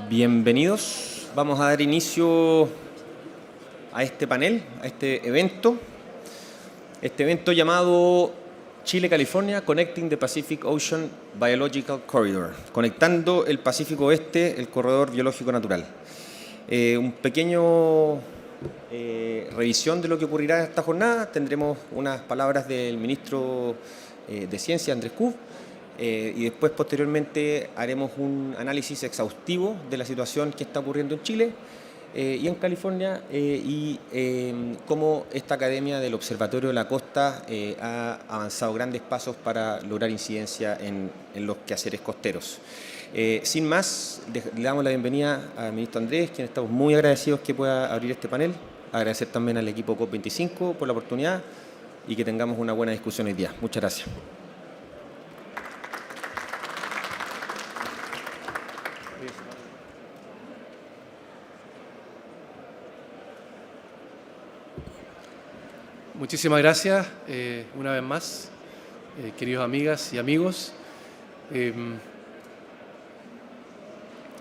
Bienvenidos. Vamos a dar inicio a este panel, a este evento llamado Chile-California Connecting the Pacific Ocean Biological Corridor, conectando el Pacífico Oeste, el corredor biológico natural. Un pequeño revisión de lo que ocurrirá en esta jornada. Tendremos unas palabras del ministro de Ciencia, Andrés Kub, y después, posteriormente, haremos un análisis exhaustivo de la situación que está ocurriendo en Chile y en California, y cómo esta academia del Observatorio de la Costa ha avanzado grandes pasos para lograr incidencia en los quehaceres costeros. Sin más, le damos la bienvenida al ministro Andrés, quien estamos muy agradecidos que pueda abrir este panel. Agradecer también al equipo COP25 por la oportunidad y que tengamos una buena discusión hoy día. Muchas gracias. Muchísimas gracias una vez más, queridos amigas y amigos.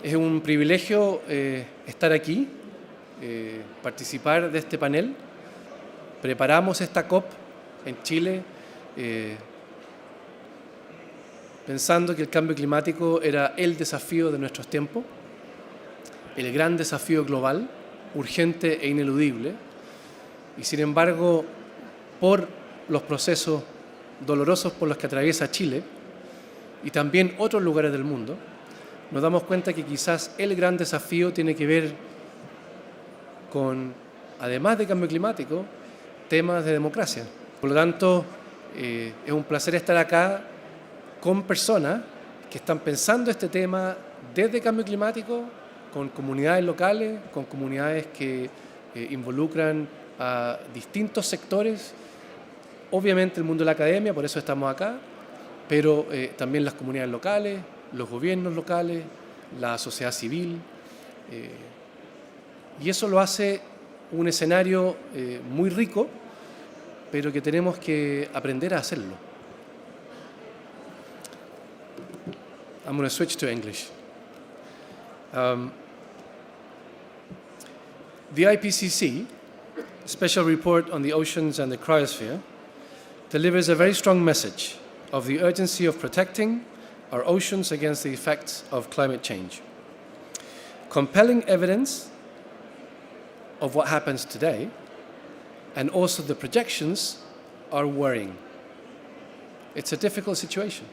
Es un privilegio estar aquí, participar de este panel. Preparamos esta COP en Chile pensando que el cambio climático era el desafío de nuestros tiempos, el gran desafío global, urgente e ineludible. Y sin embargo, por los procesos dolorosos por los que atraviesa Chile y también otros lugares del mundo, nos damos cuenta que quizás el gran desafío tiene que ver con, además de cambio climático, temas de democracia. Por lo tanto, es un placer estar acá con personas que están pensando este tema desde cambio climático, con comunidades locales, con comunidades que involucran a distintos sectores, obviamente el mundo de la academia, por eso estamos acá, pero también las comunidades locales, los gobiernos locales, la sociedad civil, y eso lo hace un escenario muy rico, pero que tenemos que aprender a hacerlo. I'm going to switch to English. The IPCC Special Report on the Oceans and the Cryosphere delivers a very strong message of the urgency of protecting our oceans against the effects of climate change. Compelling evidence of what happens today and also the projections are worrying. It's a difficult situation,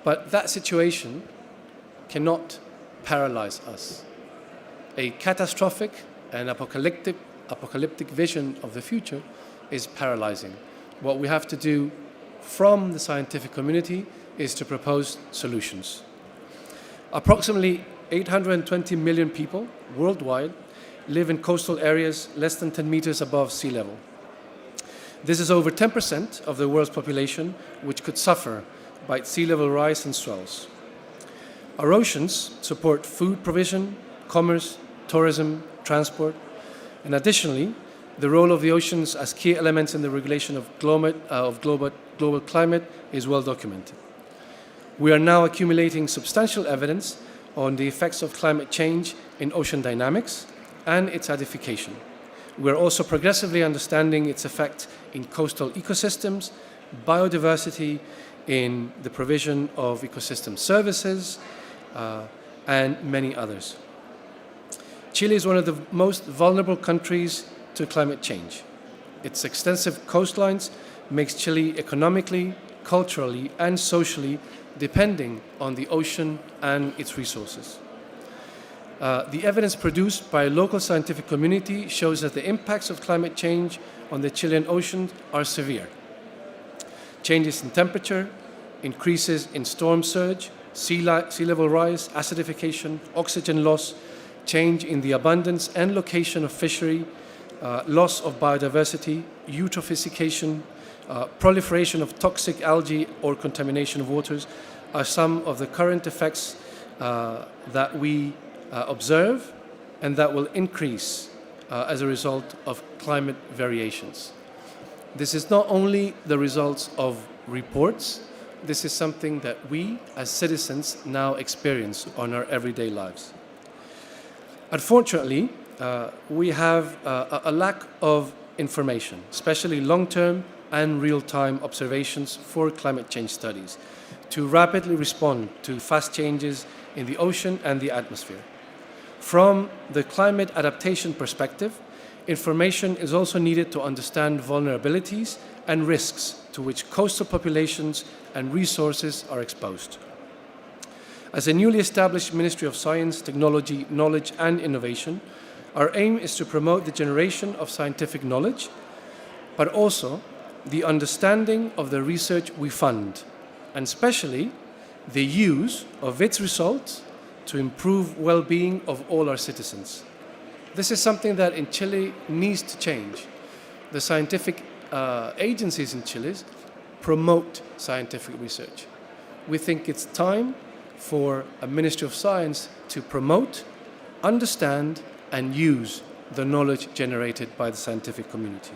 but that situation cannot paralyze us. A catastrophic and apocalyptic vision of the future is paralyzing. What we have to do from the scientific community is to propose solutions. Approximately 820 million people worldwide live in coastal areas less than 10 meters above sea level. This is over 10% of the world's population, which could suffer by sea level rise and swells. Our oceans support food provision, commerce, tourism, transport, and additionally, the role of the oceans as key elements in the regulation of global climate is well documented. We are now accumulating substantial evidence on the effects of climate change in ocean dynamics and its acidification. We are also progressively understanding its effect in coastal ecosystems, biodiversity, in the provision of ecosystem services, and many others. Chile is one of the most vulnerable countries to climate change. Its extensive coastlines makes Chile economically, culturally, and socially depending on the ocean and its resources. The evidence produced by a local scientific community shows that the impacts of climate change on the Chilean ocean are severe. Changes in temperature, increases in storm surge, sea level rise, acidification, oxygen loss, change in the abundance and location of fishery, loss of biodiversity, eutrophication, proliferation of toxic algae or contamination of waters are some of the current effects that we observe and that will increase as a result of climate variations. This is not only the results of reports, this is something that we as citizens now experience on our everyday lives. Unfortunately, we have a lack of information, especially long-term and real-time observations for climate change studies, to rapidly respond to fast changes in the ocean and the atmosphere. From the climate adaptation perspective, information is also needed to understand vulnerabilities and risks to which coastal populations and resources are exposed. As a newly established Ministry of Science, Technology, Knowledge and Innovation, our aim is to promote the generation of scientific knowledge, but also the understanding of the research we fund, and especially the use of its results to improve well-being of all our citizens. This is something that in Chile needs to change. The scientific agencies in Chile promote scientific research. We think it's time for a Ministry of Science to promote, understand, and use the knowledge generated by the scientific community.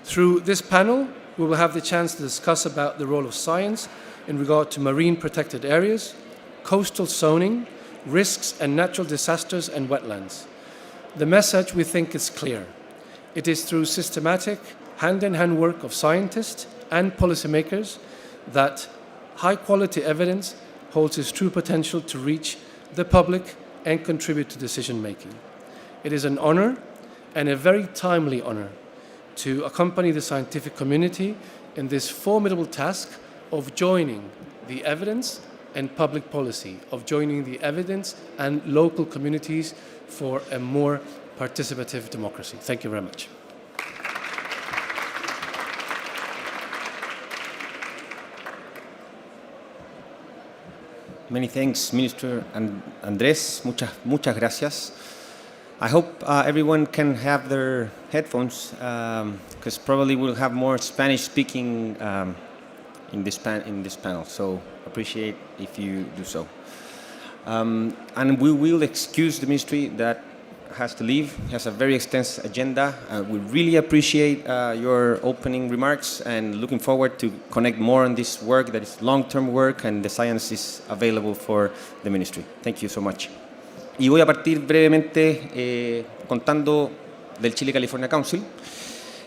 Through this panel, we will have the chance to discuss about the role of science in regard to marine protected areas, coastal zoning, risks and natural disasters and wetlands. The message, we think, is clear. It is through systematic hand-in-hand work of scientists and policymakers that high-quality evidence holds its true potential to reach the public and contribute to decision-making. It is an honor, and a very timely honor, to accompany the scientific community in this formidable task of joining the evidence and public policy, of joining the evidence and local communities for a more participative democracy. Thank you very much. Many thanks, Minister Andrés. Muchas gracias. I hope everyone can have their headphones, because probably we'll have more Spanish speaking in this panel. So appreciate if you do so. And we will excuse the ministry that has to leave. He has a very extensive agenda. We really appreciate your opening remarks and looking forward to connect more on this work that is long-term work and the science is available for the ministry. Thank you so much. Y voy a partir brevemente contando del Chile California Council.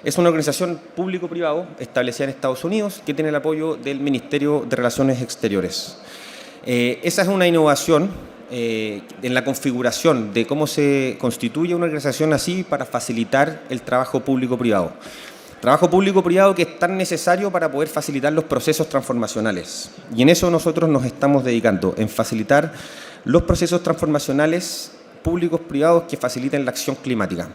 Es una organización público-privado establecida en Estados Unidos que tiene el apoyo del Ministerio de Relaciones Exteriores. Esa es una innovación en la configuración de cómo se constituye una organización así para facilitar el trabajo público-privado. Trabajo público-privado que es tan necesario para poder facilitar los procesos transformacionales. Y en eso nosotros nos estamos dedicando, en facilitar los procesos transformacionales públicos-privados que faciliten la acción climática.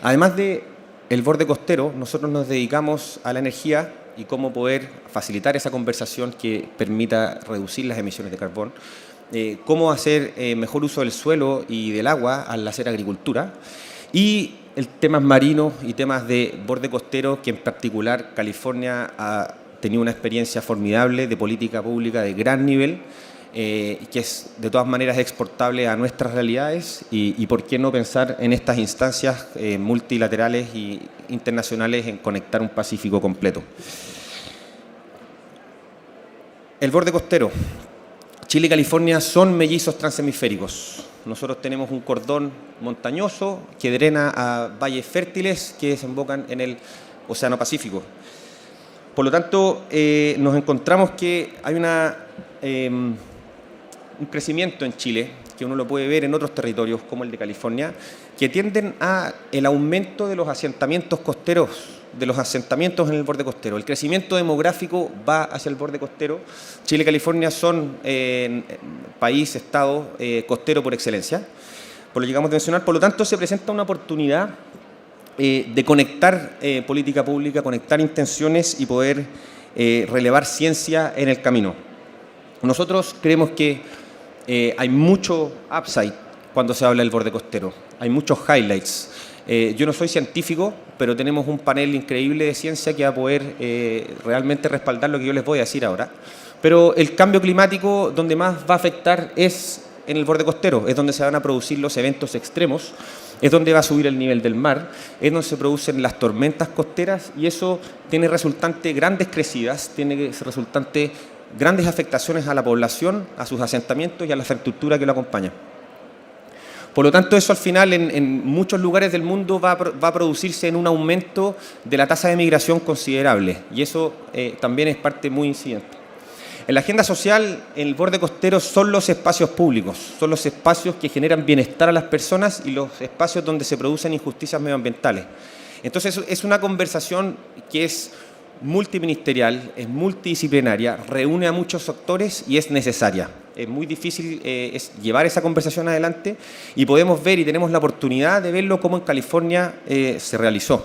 Además del borde costero, nosotros nos dedicamos a la energía y cómo poder facilitar esa conversación que permita reducir las emisiones de carbón, cómo hacer mejor uso del suelo y del agua al hacer agricultura, y el temas marinos y temas de borde costero, que en particular California ha tenido una experiencia formidable de política pública de gran nivel, que es de todas maneras exportable a nuestras realidades y por qué no pensar en estas instancias multilaterales e internacionales en conectar un Pacífico completo. El borde costero. Chile y California son mellizos transhemisféricos. Nosotros tenemos un cordón montañoso que drena a valles fértiles que desembocan en el Océano Pacífico. Por lo tanto, nos encontramos que hay un crecimiento en Chile, que uno lo puede ver en otros territorios como el de California, que tienden a el aumento de los asentamientos costeros, de los asentamientos en el borde costero. El crecimiento demográfico va hacia el borde costero. Chile y California son país, estado costero por excelencia, por lo que llegamos a mencionar. Por lo tanto, se presenta una oportunidad de conectar política pública, conectar intenciones y poder relevar ciencia en el camino. Nosotros creemos que hay mucho upside cuando se habla del borde costero. Hay muchos highlights. Yo no soy científico, pero tenemos un panel increíble de ciencia que va a poder realmente respaldar lo que yo les voy a decir ahora. Pero el cambio climático donde más va a afectar es en el borde costero, es donde se van a producir los eventos extremos, es donde va a subir el nivel del mar, es donde se producen las tormentas costeras y eso tiene resultante grandes crecidas, tiene resultante grandes afectaciones a la población, a sus asentamientos y a la infraestructura que lo acompaña. Por lo tanto, eso al final en muchos lugares del mundo va a producirse en un aumento de la tasa de migración considerable, y eso también es parte muy incidente. En la agenda social, en el borde costero son los espacios públicos, son los espacios que generan bienestar a las personas y los espacios donde se producen injusticias medioambientales. Entonces, es una conversación que es multiministerial, es multidisciplinaria, reúne a muchos actores y es necesaria. Es muy difícil llevar esa conversación adelante, y podemos ver y tenemos la oportunidad de verlo como en California se realizó.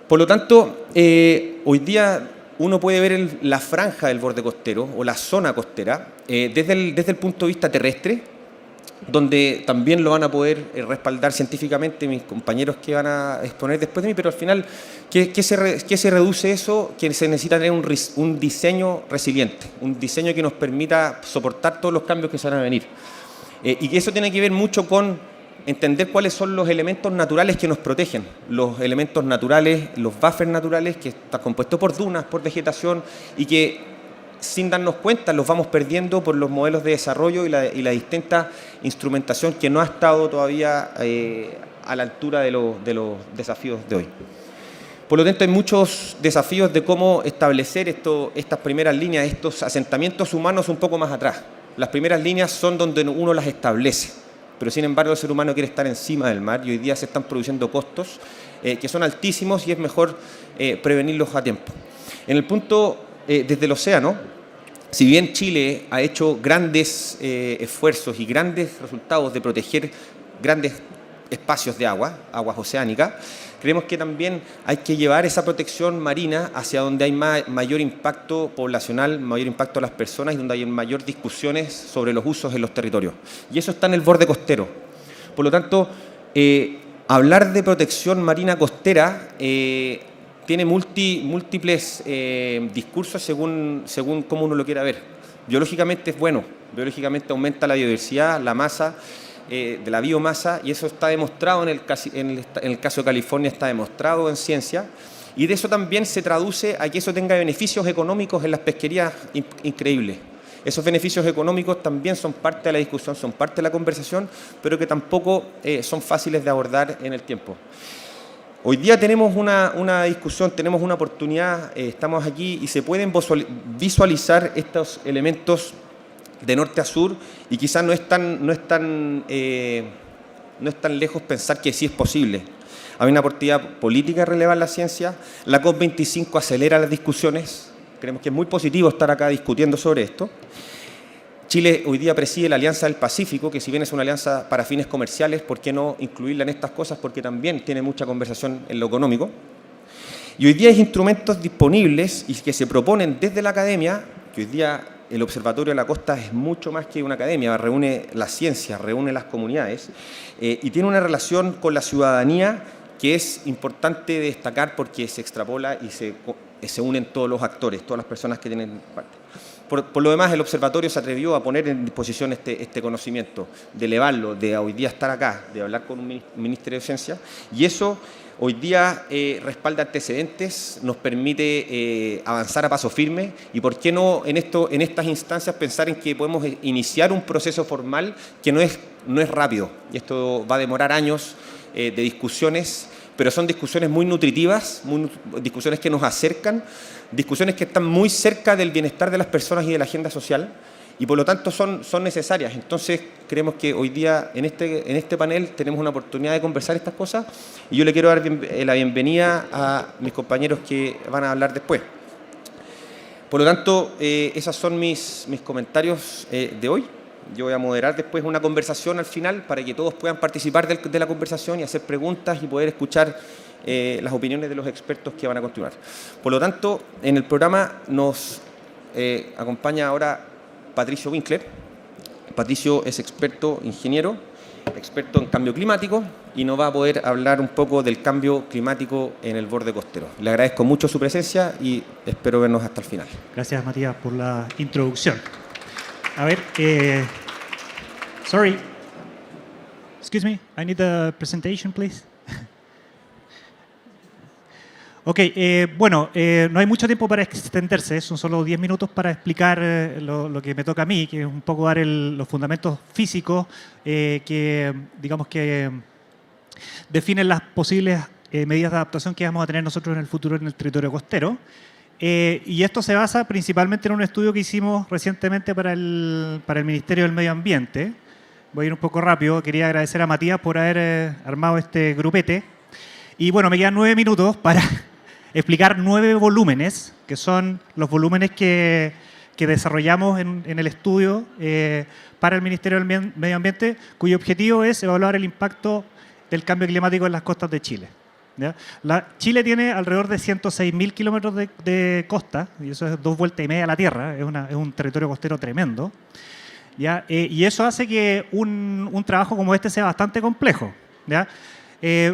Por lo tanto, hoy día uno puede ver la franja del borde costero o la zona costera desde el punto de vista terrestre, donde también lo van a poder respaldar científicamente mis compañeros que van a exponer después de mí, pero al final, ¿qué se reduce eso? Que se necesita tener un diseño resiliente, un diseño que nos permita soportar todos los cambios que se van a venir. Y que eso tiene que ver mucho con entender cuáles son los elementos naturales que nos protegen, los elementos naturales, los buffers naturales, que están compuestos por dunas, por vegetación, y que sin darnos cuenta los vamos perdiendo por los modelos de desarrollo y la distinta instrumentación que no ha estado todavía a la altura de los desafíos de hoy. Por lo tanto, hay muchos desafíos de cómo establecer estas primeras líneas, estos asentamientos humanos un poco más atrás. Las primeras líneas son donde uno las establece, pero sin embargo el ser humano quiere estar encima del mar, y hoy día se están produciendo costos que son altísimos, y es mejor prevenirlos a tiempo. En el punto desde el océano, si bien Chile ha hecho grandes esfuerzos y grandes resultados de proteger grandes espacios de aguas oceánicas, creemos que también hay que llevar esa protección marina hacia donde hay mayor impacto poblacional, mayor impacto a las personas, y donde hay mayor discusiones sobre los usos en los territorios. Y eso está en el borde costero. Por lo tanto, hablar de protección marina costera tiene múltiples discursos según cómo uno lo quiera ver. Biológicamente es bueno, biológicamente aumenta la biodiversidad, la masa de la biomasa, y eso está demostrado en el caso de California, está demostrado en ciencia, y de eso también se traduce a que eso tenga beneficios económicos en las pesquerías increíbles. Esos beneficios económicos también son parte de la discusión, son parte de la conversación, pero que tampoco son fáciles de abordar en el tiempo. Hoy día tenemos una discusión, tenemos una oportunidad, estamos aquí y se pueden visualizar estos elementos de norte a sur, y quizás no es tan lejos pensar que sí es posible. Hay una oportunidad política de relevar la ciencia, la COP25 acelera las discusiones, creemos que es muy positivo estar acá discutiendo sobre esto. Chile hoy día preside la Alianza del Pacífico, que si bien es una alianza para fines comerciales, ¿por qué no incluirla en estas cosas? Porque también tiene mucha conversación en lo económico. Y hoy día hay instrumentos disponibles y que se proponen desde la academia, que hoy día el Observatorio de la Costa es mucho más que una academia, reúne la ciencia, reúne las comunidades, y tiene una relación con la ciudadanía que es importante destacar, porque se extrapola y se unen todos los actores, todas las personas que tienen parte. Por lo demás, el observatorio se atrevió a poner en disposición este conocimiento, de elevarlo, de hoy día estar acá, de hablar con un Ministerio de Ciencia, y eso hoy día respalda antecedentes, nos permite avanzar a paso firme, y por qué no en estas instancias pensar en que podemos iniciar un proceso formal que no es rápido, y esto va a demorar años de discusiones, pero son discusiones muy nutritivas, discusiones que nos acercan, discusiones que están muy cerca del bienestar de las personas y de la agenda social, y por lo tanto son necesarias. Entonces creemos que hoy día en este panel tenemos una oportunidad de conversar estas cosas, y yo le quiero dar la bienvenida a mis compañeros que van a hablar después. Por lo tanto, esos son mis comentarios de hoy. Yo voy a moderar después una conversación al final para que todos puedan participar de la conversación y hacer preguntas y poder escuchar las opiniones de los expertos que van a continuar. Por lo tanto, en el programa nos acompaña ahora Patricio Winkler. Patricio es experto ingeniero, experto en cambio climático, y nos va a poder hablar un poco del cambio climático en el borde costero. Le agradezco mucho su presencia y espero vernos hasta el final. Gracias, Matías, por la introducción. A ver, sorry. Excuse me, I need a presentation, please. Ok, no hay mucho tiempo para extenderse, son solo 10 minutos para explicar lo que me toca a mí, que es un poco dar los fundamentos físicos que, digamos que definen las posibles medidas de adaptación que vamos a tener nosotros en el futuro en el territorio costero. Y esto se basa principalmente en un estudio que hicimos recientemente para el Ministerio del Medio Ambiente. Voy a ir un poco rápido. Quería agradecer a Matías por haber armado este grupete. Y bueno, me quedan 9 minutos para explicar 9 volúmenes, que son los volúmenes que desarrollamos en el estudio para el Ministerio del Medio Ambiente, cuyo objetivo es evaluar el impacto del cambio climático en las costas de Chile. ¿Ya? Chile tiene alrededor de 106.000 kilómetros de costa, y eso es 2 vueltas y media a la Tierra, es un territorio costero tremendo. ¿Ya? Y eso hace que un trabajo como este sea bastante complejo. ¿Ya?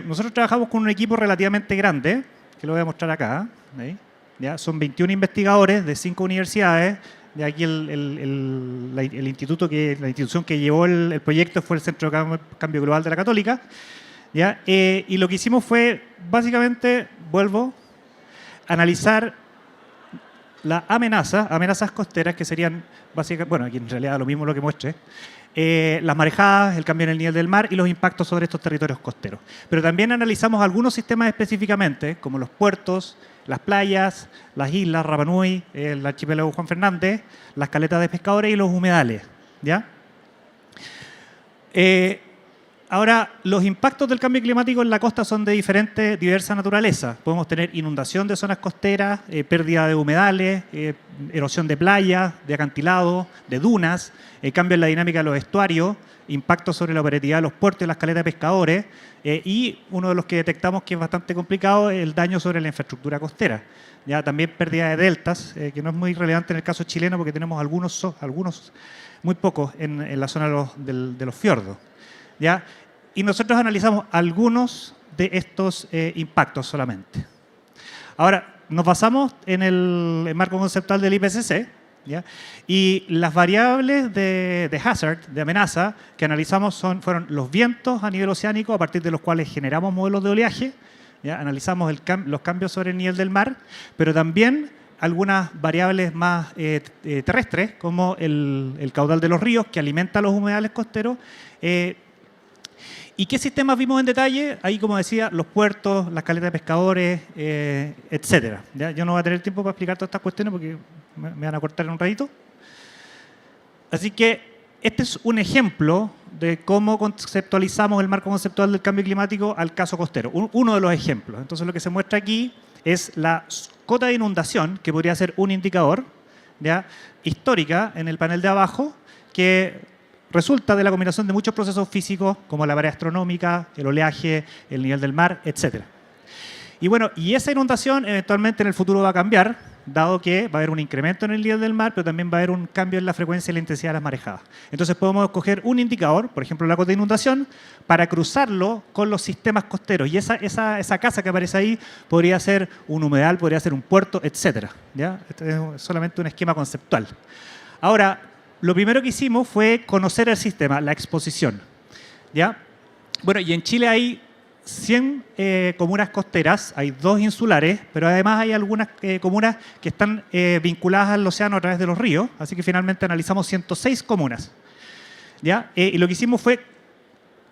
Nosotros trabajamos con un equipo relativamente grande, que lo voy a mostrar acá. ¿Sí? ¿Ya? Son 21 investigadores de 5 universidades. De aquí la institución que llevó el proyecto fue el Centro de Cambio Global de la Católica. ¿Ya? Y lo que hicimos fue, básicamente, analizar las amenazas costeras, que serían, básicamente, bueno, aquí en realidad lo mismo lo que muestre, las marejadas, el cambio en el nivel del mar y los impactos sobre estos territorios costeros. Pero también analizamos algunos sistemas específicamente, como los puertos, las playas, las islas, Rapa Nui, el archipiélago Juan Fernández, las caletas de pescadores y los humedales. ¿Ya? Ahora, los impactos del cambio climático en la costa son de diversa naturaleza. Podemos tener inundación de zonas costeras, pérdida de humedales, erosión de playas, de acantilados, de dunas, cambio en la dinámica de los estuarios, impactos sobre la operatividad de los puertos y las caletas de pescadores, y uno de los que detectamos que es bastante complicado es el daño sobre la infraestructura costera. Ya, también pérdida de deltas, que no es muy relevante en el caso chileno porque tenemos algunos muy pocos en la zona de los fiordos. ¿Ya? Y nosotros analizamos algunos de estos impactos solamente. Ahora, nos basamos en el marco conceptual del IPCC, ¿ya? Y las variables de hazard, de amenaza, que analizamos fueron los vientos a nivel oceánico, a partir de los cuales generamos modelos de oleaje, ¿ya? Analizamos los cambios sobre el nivel del mar, pero también algunas variables más terrestres, como el caudal de los ríos, que alimenta los humedales costeros. ¿Y qué sistemas vimos en detalle? Ahí, como decía, los puertos, las caletas de pescadores, etcétera. ¿Ya? Yo no voy a tener tiempo para explicar todas estas cuestiones porque me van a cortar en un ratito. Así que este es un ejemplo de cómo conceptualizamos el marco conceptual del cambio climático al caso costero. Uno de los ejemplos. Entonces, lo que se muestra aquí es la cota de inundación, que podría ser un indicador, ¿ya? Histórica en el panel de abajo, que resulta de la combinación de muchos procesos físicos, como la marea astronómica, el oleaje, el nivel del mar, etc. Y bueno, y esa inundación eventualmente en el futuro va a cambiar, dado que va a haber un incremento en el nivel del mar, pero también va a haber un cambio en la frecuencia y la intensidad de las marejadas. Entonces podemos escoger un indicador, por ejemplo la cota de inundación, para cruzarlo con los sistemas costeros. Y esa casa que aparece ahí podría ser un humedal, podría ser un puerto, etc. ¿Ya? Este es solamente un esquema conceptual. Ahora, lo primero que hicimos fue conocer el sistema, la exposición. ¿Ya? Bueno, y en Chile hay 100 comunas costeras, hay 2 insulares, pero además hay algunas comunas que están vinculadas al océano a través de los ríos, así que finalmente analizamos 106 comunas. ¿Ya? Y lo que hicimos fue,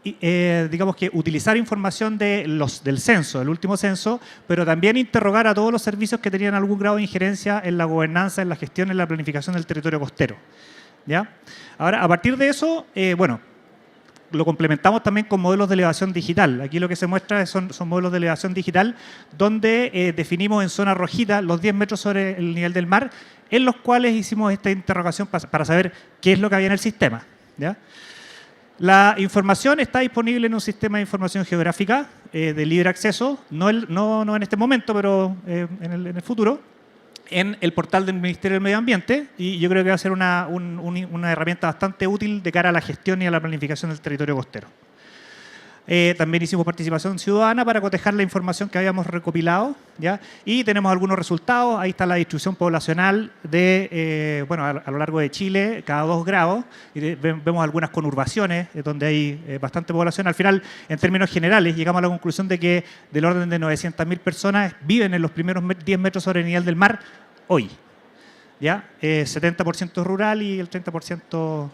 digamos que utilizar información del censo, del último censo, pero también interrogar a todos los servicios que tenían algún grado de injerencia en la gobernanza, en la gestión, en la planificación del territorio costero. ¿Ya? Ahora, a partir de eso, bueno, lo complementamos también con modelos de elevación digital. Aquí lo que se muestra son modelos de elevación digital donde definimos en zona rojita los 10 metros sobre el nivel del mar, en los cuales hicimos esta interrogación para saber qué es lo que había en el sistema. ¿Ya? La información está disponible en un sistema de información geográfica de libre acceso, no en este momento, pero en el futuro, en el portal del Ministerio del Medio Ambiente, y yo creo que va a ser una herramienta bastante útil de cara a la gestión y a la planificación del territorio costero. También hicimos participación ciudadana para cotejar la información que habíamos recopilado, ¿ya? Y tenemos algunos resultados. Ahí está la distribución poblacional de, bueno, a lo largo de Chile, cada 2 grados. Y vemos algunas conurbaciones donde hay bastante población. Al final, en términos generales, llegamos a la conclusión de que del orden de 900.000 personas viven en los primeros 10 metros sobre el nivel del mar hoy, ¿ya? 70% rural y el 30%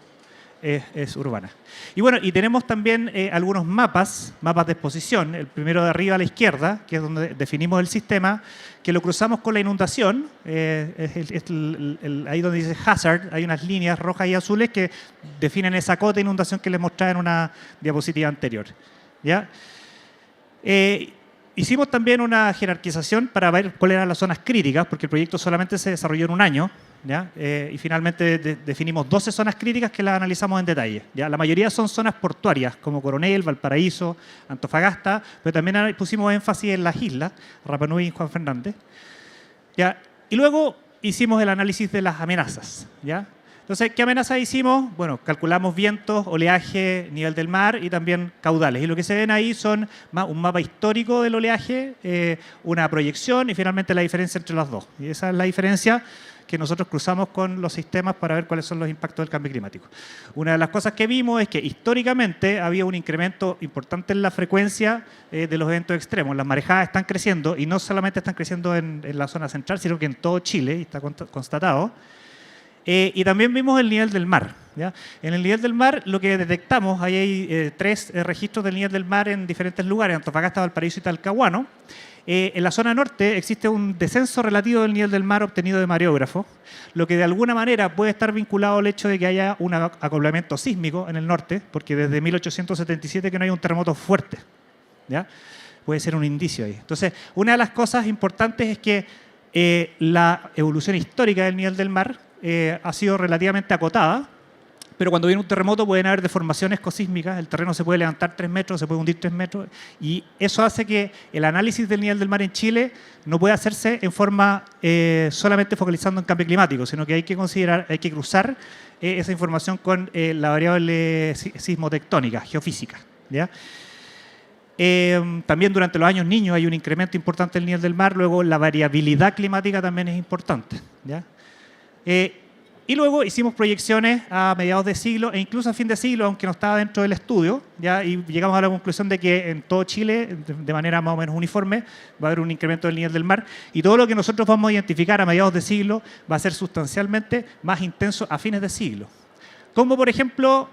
es urbana. Y bueno, y tenemos también algunos mapas de exposición. El primero de arriba a la izquierda, que es donde definimos el sistema, que lo cruzamos con la inundación. Ahí donde dice hazard, hay unas líneas rojas y azules que definen esa cota de inundación que les mostraba en una diapositiva anterior, ¿ya? Hicimos también una jerarquización para ver cuáles eran las zonas críticas, porque el proyecto solamente se desarrolló en un año, ¿ya? Y finalmente definimos 12 zonas críticas que las analizamos en detalle, ¿ya? La mayoría son zonas portuarias, como Coronel, Valparaíso, Antofagasta, pero también pusimos énfasis en las islas, Rapa Nui y Juan Fernández, ¿ya? Y luego hicimos el análisis de las amenazas, ¿ya? Entonces, ¿qué amenazas hicimos? Bueno, calculamos vientos, oleaje, nivel del mar y también caudales. Y lo que se ven ahí son un mapa histórico del oleaje, una proyección y finalmente la diferencia entre las dos. Y esa es la diferencia que nosotros cruzamos con los sistemas para ver cuáles son los impactos del cambio climático. Una de las cosas que vimos es que históricamente había un incremento importante en la frecuencia de los eventos extremos. Las marejadas están creciendo y no solamente están creciendo en la zona central, sino que en todo Chile, y está constatado. Y también vimos el nivel del mar, ¿ya? En el nivel del mar lo que detectamos, ahí hay 3 registros del nivel del mar en diferentes lugares, Antofagasta, Valparaíso y Talcahuano. En la zona norte existe un descenso relativo del nivel del mar obtenido de mareógrafos, lo que de alguna manera puede estar vinculado al hecho de que haya un acoplamiento sísmico en el norte, porque desde 1877 que no hay un terremoto fuerte, ¿ya? Puede ser un indicio ahí. Entonces, una de las cosas importantes es que la evolución histórica del nivel del mar ha sido relativamente acotada, pero cuando viene un terremoto pueden haber deformaciones ecosísmicas, el terreno se puede levantar 3 metros, se puede hundir 3 metros, y eso hace que el análisis del nivel del mar en Chile no puede hacerse en forma solamente focalizando en cambio climático, sino que hay que considerar, hay que cruzar esa información con la variable sismotectónica, geofísica, ¿ya? También durante los años niños hay un incremento importante del nivel del mar, luego la variabilidad climática también es importante, ¿ya? Y luego hicimos proyecciones a mediados de siglo e incluso a fin de siglo, aunque no estaba dentro del estudio, ¿ya? Y llegamos a la conclusión de que en todo Chile, de manera más o menos uniforme, va a haber un incremento del nivel del mar y todo lo que nosotros vamos a identificar a mediados de siglo va a ser sustancialmente más intenso a fines de siglo. Como por ejemplo,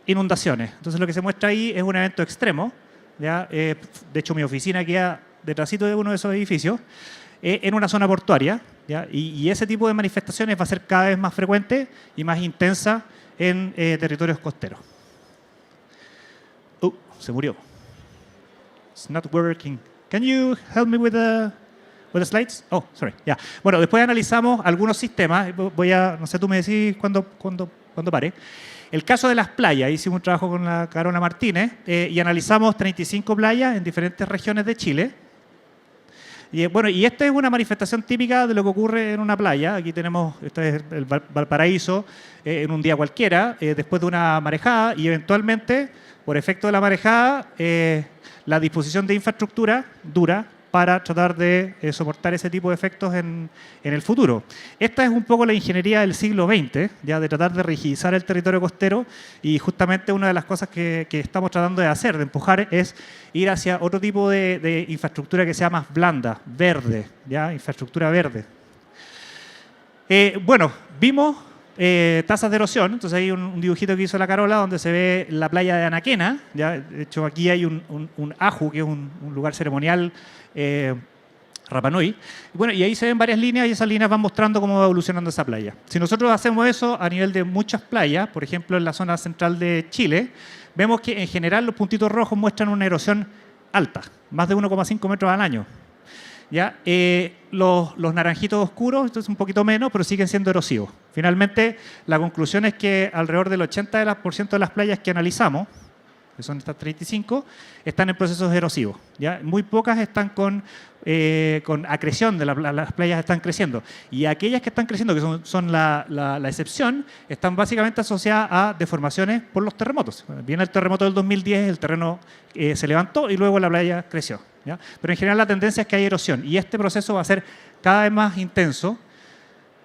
inundaciones. Entonces lo que se muestra ahí es un evento extremo, ¿ya? De hecho mi oficina queda detrásito de uno de esos edificios, en una zona portuaria, ¿ya? Y ese tipo de manifestaciones va a ser cada vez más frecuente y más intensa en territorios costeros. Se murió. It's not working. Can you help me with the slides? Oh, sorry. Yeah. Bueno, después analizamos algunos sistemas. No sé, tú me decís cuándo pare. El caso de las playas, hicimos un trabajo con la Carola Martínez y analizamos 35 playas en diferentes regiones de Chile. Y bueno, y esta es una manifestación típica de lo que ocurre en una playa. Aquí tenemos, este es el Valparaíso, en un día cualquiera, después de una marejada, y eventualmente, por efecto de la marejada, la disposición de infraestructura dura para tratar de soportar ese tipo de efectos en el futuro. Esta es un poco la ingeniería del siglo XX, ya de tratar de rigidizar el territorio costero, y justamente una de las cosas que estamos tratando de hacer, de empujar, es ir hacia otro tipo de infraestructura que sea más blanda, verde, ya, infraestructura verde. Bueno, vimos tasas de erosión, entonces hay un dibujito que hizo la Carola donde se ve la playa de Anaquena, ¿ya? De hecho aquí hay un aju, que es un lugar ceremonial, Rapa Nui. Bueno, y ahí se ven varias líneas y esas líneas van mostrando cómo va evolucionando esa playa. Si nosotros hacemos eso a nivel de muchas playas, por ejemplo en la zona central de Chile, vemos que en general los puntitos rojos muestran una erosión alta, más de 1,5 metros al año. ¿Ya? Los naranjitos oscuros, esto es un poquito menos, pero siguen siendo erosivos. Finalmente, la conclusión es que alrededor del 80% de las playas que analizamos que son estas 35, están en procesos erosivos. ¿Ya? Muy pocas están con acreción, las playas están creciendo. Y aquellas que están creciendo, que son la excepción, están básicamente asociadas a deformaciones por los terremotos. Viene el terremoto del 2010, el terreno se levantó y luego la playa creció. ¿Ya? Pero en general la tendencia es que hay erosión y este proceso va a ser cada vez más intenso.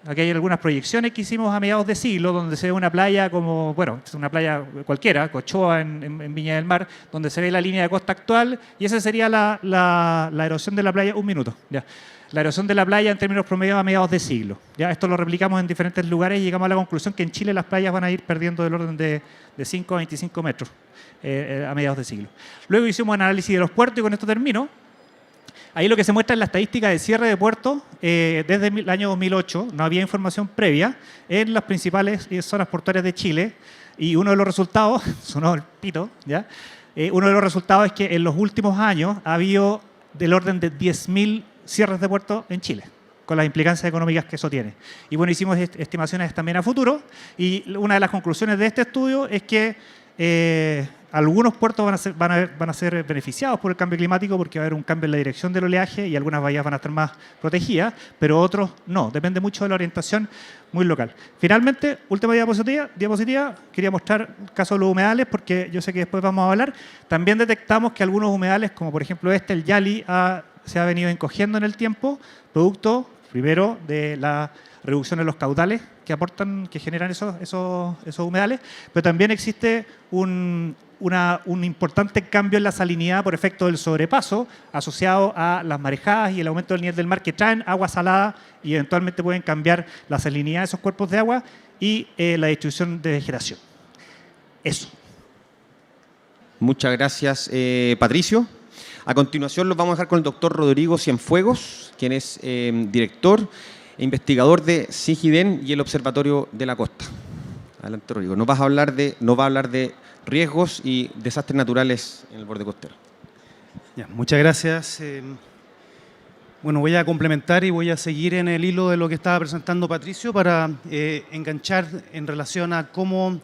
Aquí hay algunas proyecciones que hicimos a mediados de siglo, donde se ve una playa como, bueno, es una playa cualquiera, Cochoa en Viña del Mar, donde se ve la línea de costa actual, y esa sería la erosión de la playa, un minuto. ¿Ya? La erosión de la playa en términos promedio a mediados de siglo. ¿Ya? Esto lo replicamos en diferentes lugares y llegamos a la conclusión que en Chile las playas van a ir perdiendo del orden de 5 a 25 metros a mediados de siglo. Luego hicimos un análisis de los puertos y con esto termino. Ahí lo que se muestra es la estadística de cierre de puertos desde el año 2008. No había información previa en las principales zonas portuarias de Chile. Y uno de los resultados, sonó el pito, ¿ya? Uno de los resultados es que en los últimos años ha habido del orden de 10.000 cierres de puertos en Chile, con las implicancias económicas que eso tiene. Y bueno, hicimos estimaciones también a futuro. Y una de las conclusiones de este estudio es que algunos puertos van a ser beneficiados por el cambio climático porque va a haber un cambio en la dirección del oleaje y algunas bahías van a estar más protegidas, pero otros no. Depende mucho de la orientación muy local. Finalmente, última diapositiva, quería mostrar el caso de los humedales porque yo sé que después vamos a hablar. También detectamos que algunos humedales, como por ejemplo el Yali, se ha venido encogiendo en el tiempo, producto, primero, de la reducción en los caudales que generan esos humedales, pero también existe un importante cambio en la salinidad por efecto del sobrepaso asociado a las marejadas y el aumento del nivel del mar que traen agua salada y eventualmente pueden cambiar la salinidad de esos cuerpos de agua y la distribución de vegetación. Eso. Muchas gracias, Patricio. A continuación los vamos a dejar con el doctor Rodrigo Cienfuegos, quien es director e investigador de CIGIDEN y el Observatorio de la Costa. Adelante, Rodrigo. Nos va a hablar de riesgos y desastres naturales en el borde costero. Ya, muchas gracias. Bueno, voy a complementar y voy a seguir en el hilo de lo que estaba presentando Patricio para enganchar en relación a cómo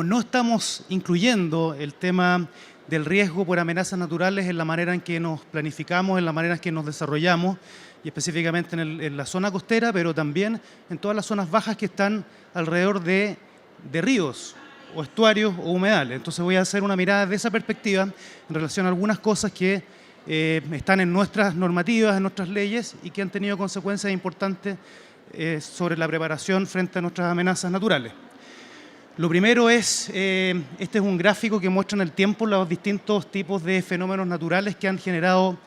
no estamos incluyendo el tema del riesgo por amenazas naturales en la manera en que nos planificamos, en la manera en que nos desarrollamos, y específicamente en la zona costera, pero también en todas las zonas bajas que están alrededor de ríos, o estuarios o humedales. Entonces voy a hacer una mirada de esa perspectiva en relación a algunas cosas que están en nuestras normativas, en nuestras leyes y que han tenido consecuencias importantes sobre la preparación frente a nuestras amenazas naturales. Lo primero es, este es un gráfico que muestra en el tiempo los distintos tipos de fenómenos naturales que han generado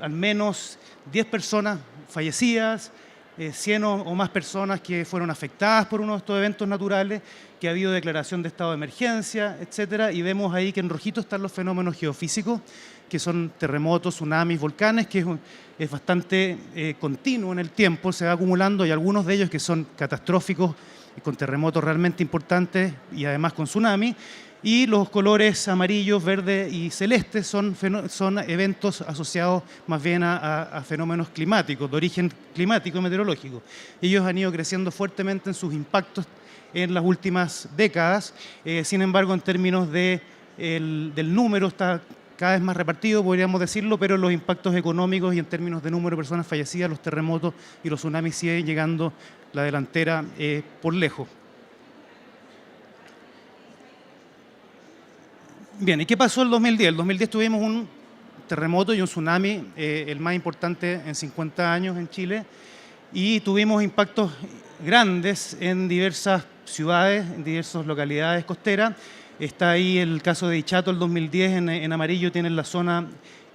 al menos 10 personas fallecidas, 100 o más personas que fueron afectadas por uno de estos eventos naturales, que ha habido declaración de estado de emergencia, etcétera, y vemos ahí que en rojito están los fenómenos geofísicos, que son terremotos, tsunamis, volcanes, que es bastante continuo en el tiempo, se va acumulando, y algunos de ellos que son catastróficos, con terremotos realmente importantes y además con tsunami. Y los colores amarillo, verde y celeste son eventos asociados más bien a fenómenos climáticos, de origen climático y meteorológico. Ellos han ido creciendo fuertemente en sus impactos en las últimas décadas. Sin embargo, en términos del número está cada vez más repartido, podríamos decirlo, pero los impactos económicos y en términos de número de personas fallecidas, los terremotos y los tsunamis siguen llegando la delantera por lejos. Bien, ¿y qué pasó en el 2010? En el 2010 tuvimos un terremoto y un tsunami, el más importante en 50 años en Chile, y tuvimos impactos grandes en diversas ciudades, en diversas localidades costeras. Está ahí el caso de Dichato, el 2010, en amarillo tienen la zona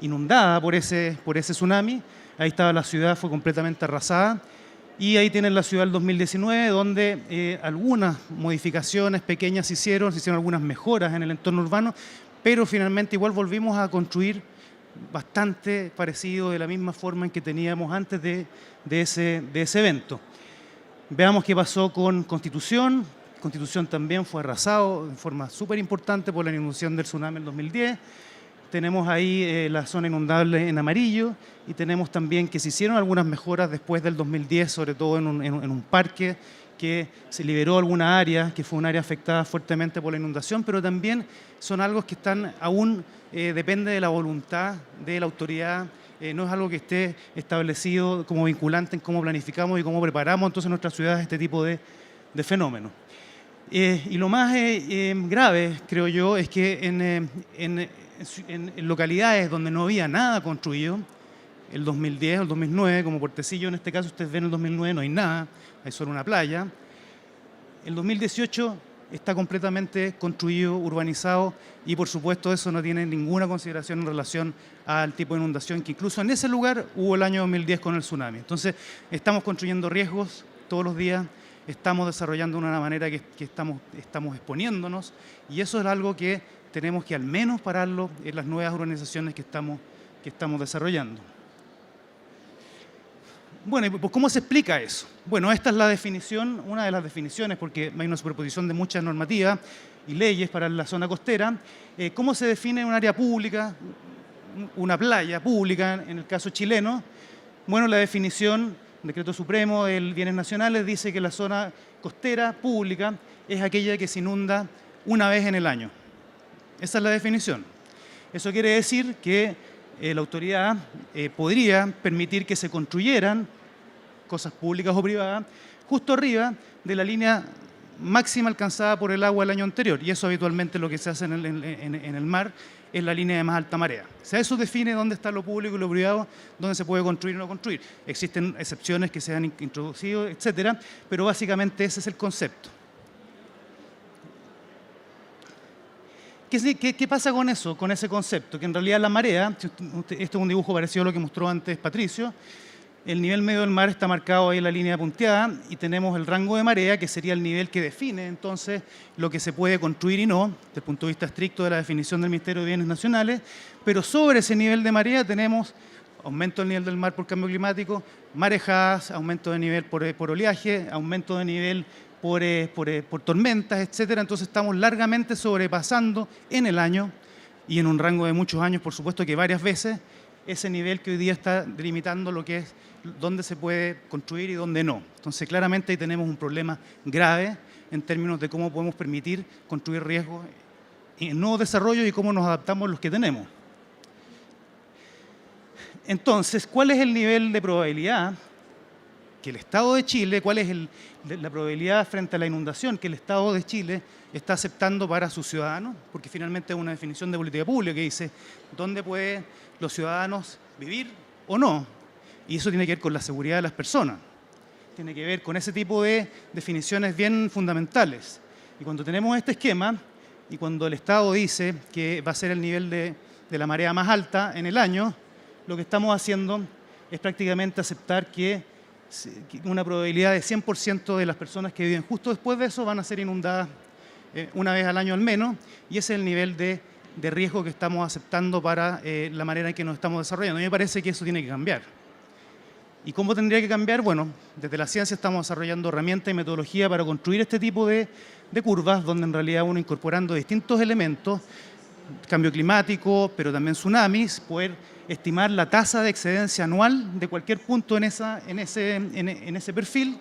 inundada por ese tsunami. Ahí estaba la ciudad, fue completamente arrasada. Y ahí tienen la ciudad del 2019, donde algunas modificaciones pequeñas se hicieron algunas mejoras en el entorno urbano, pero finalmente igual volvimos a construir bastante parecido, de la misma forma en que teníamos antes de ese evento. Veamos qué pasó con Constitución. Constitución también fue arrasado de forma súper importante por la inundación del tsunami en 2010. Tenemos ahí la zona inundable en amarillo y tenemos también que se hicieron algunas mejoras después del 2010, sobre todo en un parque que se liberó alguna área, que fue un área afectada fuertemente por la inundación, pero también son algo que están aún, depende de la voluntad de la autoridad, no es algo que esté establecido como vinculante en cómo planificamos y cómo preparamos entonces nuestras ciudades este tipo de fenómenos. Y lo más grave, creo yo, es que en localidades donde no había nada construido, el 2010 o el 2009, como Puertecillo en este caso, ustedes ven el 2009 no hay nada, hay solo una playa. El 2018 está completamente construido, urbanizado, y por supuesto eso no tiene ninguna consideración en relación al tipo de inundación que incluso en ese lugar hubo el año 2010 con el tsunami. Entonces estamos construyendo riesgos todos los días, estamos desarrollando de una manera que estamos exponiéndonos, y eso es algo que tenemos que al menos pararlo en las nuevas urbanizaciones que estamos desarrollando. Bueno, pues ¿cómo se explica eso? Bueno, esta es la definición, una de las definiciones, porque hay una superposición de muchas normativas y leyes para la zona costera. ¿Cómo se define un área pública, una playa pública, en el caso chileno? Bueno, la definición, Decreto Supremo de Bienes Nacionales, dice que la zona costera pública es aquella que se inunda una vez en el año. Esa es la definición. Eso quiere decir que la autoridad podría permitir que se construyeran cosas públicas o privadas justo arriba de la línea máxima alcanzada por el agua el año anterior, y eso habitualmente lo que se hace en el mar es la línea de más alta marea. O sea, eso define dónde está lo público y lo privado, dónde se puede construir o no construir. Existen excepciones que se han introducido, etcétera, pero básicamente ese es el concepto. ¿Qué pasa con eso, con ese concepto? Que en realidad la marea, este es un dibujo parecido a lo que mostró antes Patricio, el nivel medio del mar está marcado ahí en la línea punteada y tenemos el rango de marea, que sería el nivel que define entonces lo que se puede construir y no, desde el punto de vista estricto de la definición del Ministerio de Bienes Nacionales, pero sobre ese nivel de marea tenemos aumento del nivel del mar por cambio climático, marejadas, aumento de nivel por oleaje, aumento de nivel por tormentas, etcétera. Entonces estamos largamente sobrepasando en el año y en un rango de muchos años, por supuesto que varias veces, ese nivel que hoy día está delimitando lo que es dónde se puede construir y dónde no. Entonces claramente ahí tenemos un problema grave en términos de cómo podemos permitir construir riesgos en nuevos desarrollos y cómo nos adaptamos a los que tenemos. Entonces, ¿cuál es el nivel de probabilidad que el Estado de Chile, cuál es la probabilidad frente a la inundación que el Estado de Chile está aceptando para sus ciudadanos? Porque finalmente es una definición de política pública que dice dónde pueden los ciudadanos vivir o no. Y eso tiene que ver con la seguridad de las personas. Tiene que ver con ese tipo de definiciones bien fundamentales. Y cuando tenemos este esquema, y cuando el Estado dice que va a ser el nivel de la marea más alta en el año, lo que estamos haciendo es prácticamente aceptar que una probabilidad de 100% de las personas que viven justo después de eso van a ser inundadas una vez al año al menos, y ese es el nivel de riesgo que estamos aceptando para la manera en que nos estamos desarrollando. A mí me parece que eso tiene que cambiar. ¿Y cómo tendría que cambiar? Bueno, desde la ciencia estamos desarrollando herramientas y metodología para construir este tipo de curvas, donde en realidad uno incorporando distintos elementos, cambio climático, pero también tsunamis, poder estimar la tasa de excedencia anual de cualquier punto en ese perfil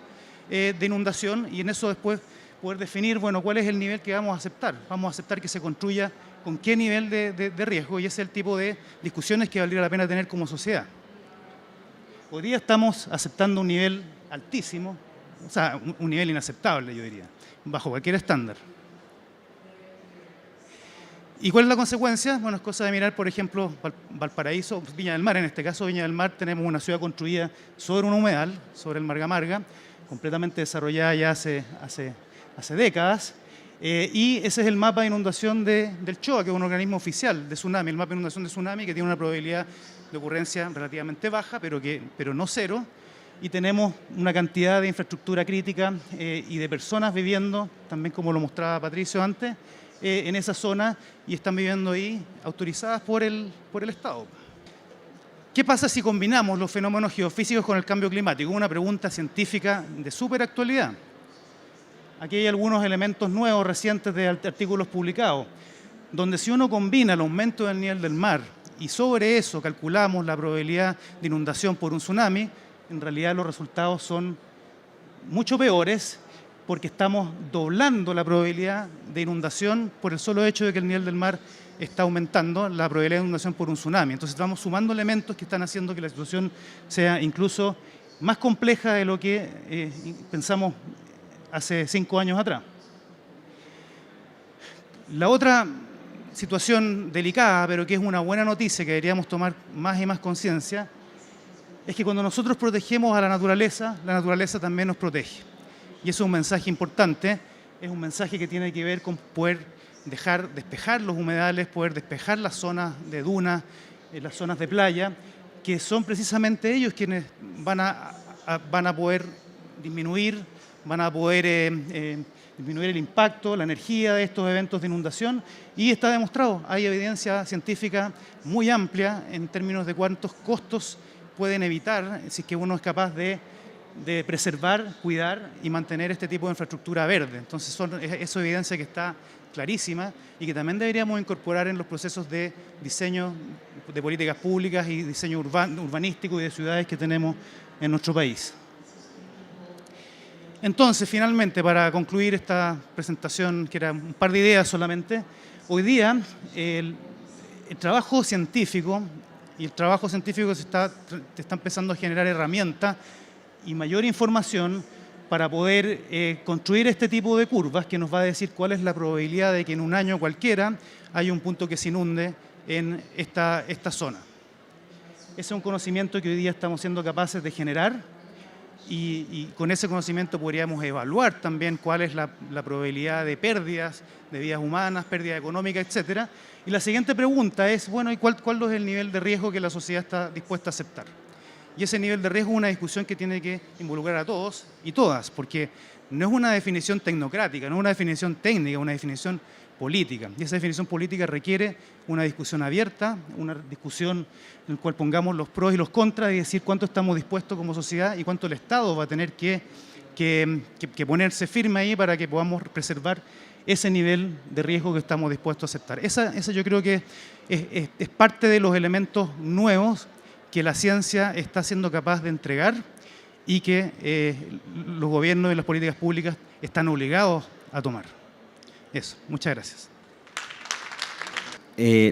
de inundación, y en eso después poder definir, bueno, cuál es el nivel que vamos a aceptar. Vamos a aceptar que se construya con qué nivel de riesgo, y ese es el tipo de discusiones que valdría la pena tener como sociedad. Hoy día estamos aceptando un nivel altísimo, o sea, un nivel inaceptable, yo diría, bajo cualquier estándar. ¿Y cuál es la consecuencia? Bueno, es cosa de mirar, por ejemplo, Valparaíso, Viña del Mar. En este caso, Viña del Mar, tenemos una ciudad construida sobre un humedal, sobre el Marga Marga, completamente desarrollada ya hace décadas. Y ese es el mapa de inundación del CHOA, que es un organismo oficial de tsunami, el mapa de inundación de tsunami, que tiene una probabilidad de ocurrencia relativamente baja, pero no cero. Y tenemos una cantidad de infraestructura crítica y de personas viviendo, también como lo mostraba Patricio antes, en esa zona, y están viviendo ahí autorizadas por el Estado. ¿Qué pasa si combinamos los fenómenos geofísicos con el cambio climático? Una pregunta científica de súper actualidad. Aquí hay algunos elementos nuevos recientes de artículos publicados, donde si uno combina el aumento del nivel del mar y sobre eso calculamos la probabilidad de inundación por un tsunami, en realidad los resultados son mucho peores porque estamos doblando la probabilidad de inundación por el solo hecho de que el nivel del mar está aumentando, la probabilidad de inundación por un tsunami. Entonces estamos sumando elementos que están haciendo que la situación sea incluso más compleja de lo que pensamos hace 5 años atrás. La otra situación delicada, pero que es una buena noticia que deberíamos tomar más y más conciencia, es que cuando nosotros protegemos a la naturaleza también nos protege. Y eso es un mensaje importante, es un mensaje que tiene que ver con poder dejar despejar los humedales, poder despejar las zonas de dunas, las zonas de playa, que son precisamente ellos quienes van a poder disminuir, disminuir el impacto, la energía de estos eventos de inundación, y está demostrado, hay evidencia científica muy amplia en términos de cuántos costos pueden evitar si es que uno es capaz de preservar, cuidar y mantener este tipo de infraestructura verde. Entonces eso es evidencia que está clarísima y que también deberíamos incorporar en los procesos de diseño de políticas públicas y diseño urbanístico y de ciudades que tenemos en nuestro país. Entonces, finalmente, para concluir esta presentación, que era un par de ideas solamente, hoy día el trabajo científico se está empezando a generar herramientas y mayor información para poder construir este tipo de curvas que nos va a decir cuál es la probabilidad de que en un año cualquiera haya un punto que se inunde en esta zona. Ese es un conocimiento que hoy día estamos siendo capaces de generar y con ese conocimiento podríamos evaluar también cuál es la probabilidad de pérdidas de vidas humanas, pérdidas económicas, etcétera. Y la siguiente pregunta es, bueno, ¿y cuál es el nivel de riesgo que la sociedad está dispuesta a aceptar? Y ese nivel de riesgo es una discusión que tiene que involucrar a todos y todas, porque no es una definición tecnocrática, no es una definición técnica, es una definición política. Y esa definición política requiere una discusión abierta, una discusión en la cual pongamos los pros y los contras y decir cuánto estamos dispuestos como sociedad y cuánto el Estado va a tener que ponerse firme ahí para que podamos preservar ese nivel de riesgo que estamos dispuestos a aceptar. Esa yo creo que es parte de los elementos nuevos que la ciencia está siendo capaz de entregar y que los gobiernos y las políticas públicas están obligados a tomar. Eso, muchas gracias.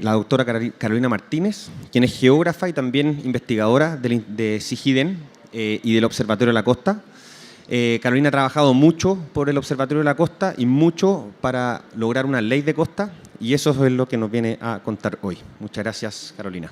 La doctora Carolina Martínez, quien es geógrafa y también investigadora de CIGIDEN y del Observatorio de la Costa. Carolina ha trabajado mucho por el Observatorio de la Costa y mucho para lograr una ley de costa, y eso es lo que nos viene a contar hoy. Muchas gracias, Carolina.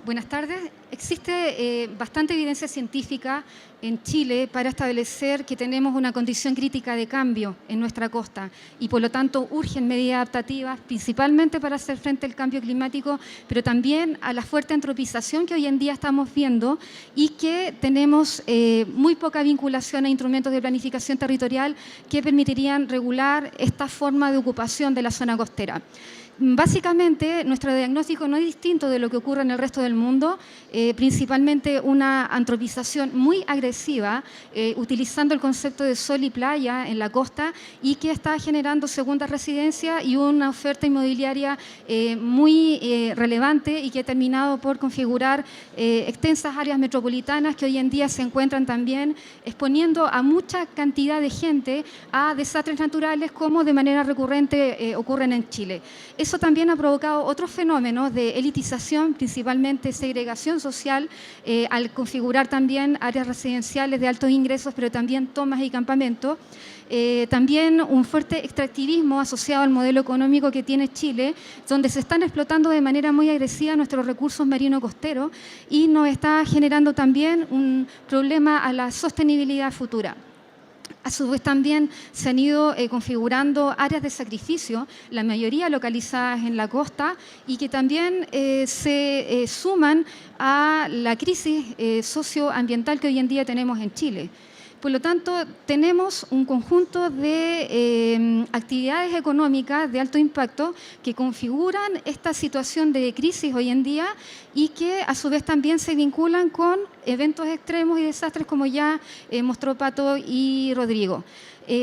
Buenas tardes. Existe bastante evidencia científica en Chile para establecer que tenemos una condición crítica de cambio en nuestra costa y por lo tanto urgen medidas adaptativas principalmente para hacer frente al cambio climático, pero también a la fuerte antropización que hoy en día estamos viendo y que tenemos muy poca vinculación a instrumentos de planificación territorial que permitirían regular esta forma de ocupación de la zona costera. Básicamente, nuestro diagnóstico no es distinto de lo que ocurre en el resto del mundo, principalmente una antropización muy agresiva, utilizando el concepto de sol y playa en la costa y que está generando segundas residencias y una oferta inmobiliaria muy relevante y que ha terminado por configurar extensas áreas metropolitanas que hoy en día se encuentran también exponiendo a mucha cantidad de gente a desastres naturales como de manera recurrente ocurren en Chile. Eso también ha provocado otros fenómenos de elitización, principalmente segregación social, al configurar también áreas residenciales de altos ingresos, pero también tomas y campamentos. También un fuerte extractivismo asociado al modelo económico que tiene Chile, donde se están explotando de manera muy agresiva nuestros recursos marino-costeros y nos está generando también un problema a la sostenibilidad futura. A su vez también se han ido configurando áreas de sacrificio, la mayoría localizadas en la costa y que también se suman a la crisis socioambiental que hoy en día tenemos en Chile. Por lo tanto, tenemos un conjunto de actividades económicas de alto impacto que configuran esta situación de crisis hoy en día y que a su vez también se vinculan con eventos extremos y desastres como ya mostró Pato y Rodrigo.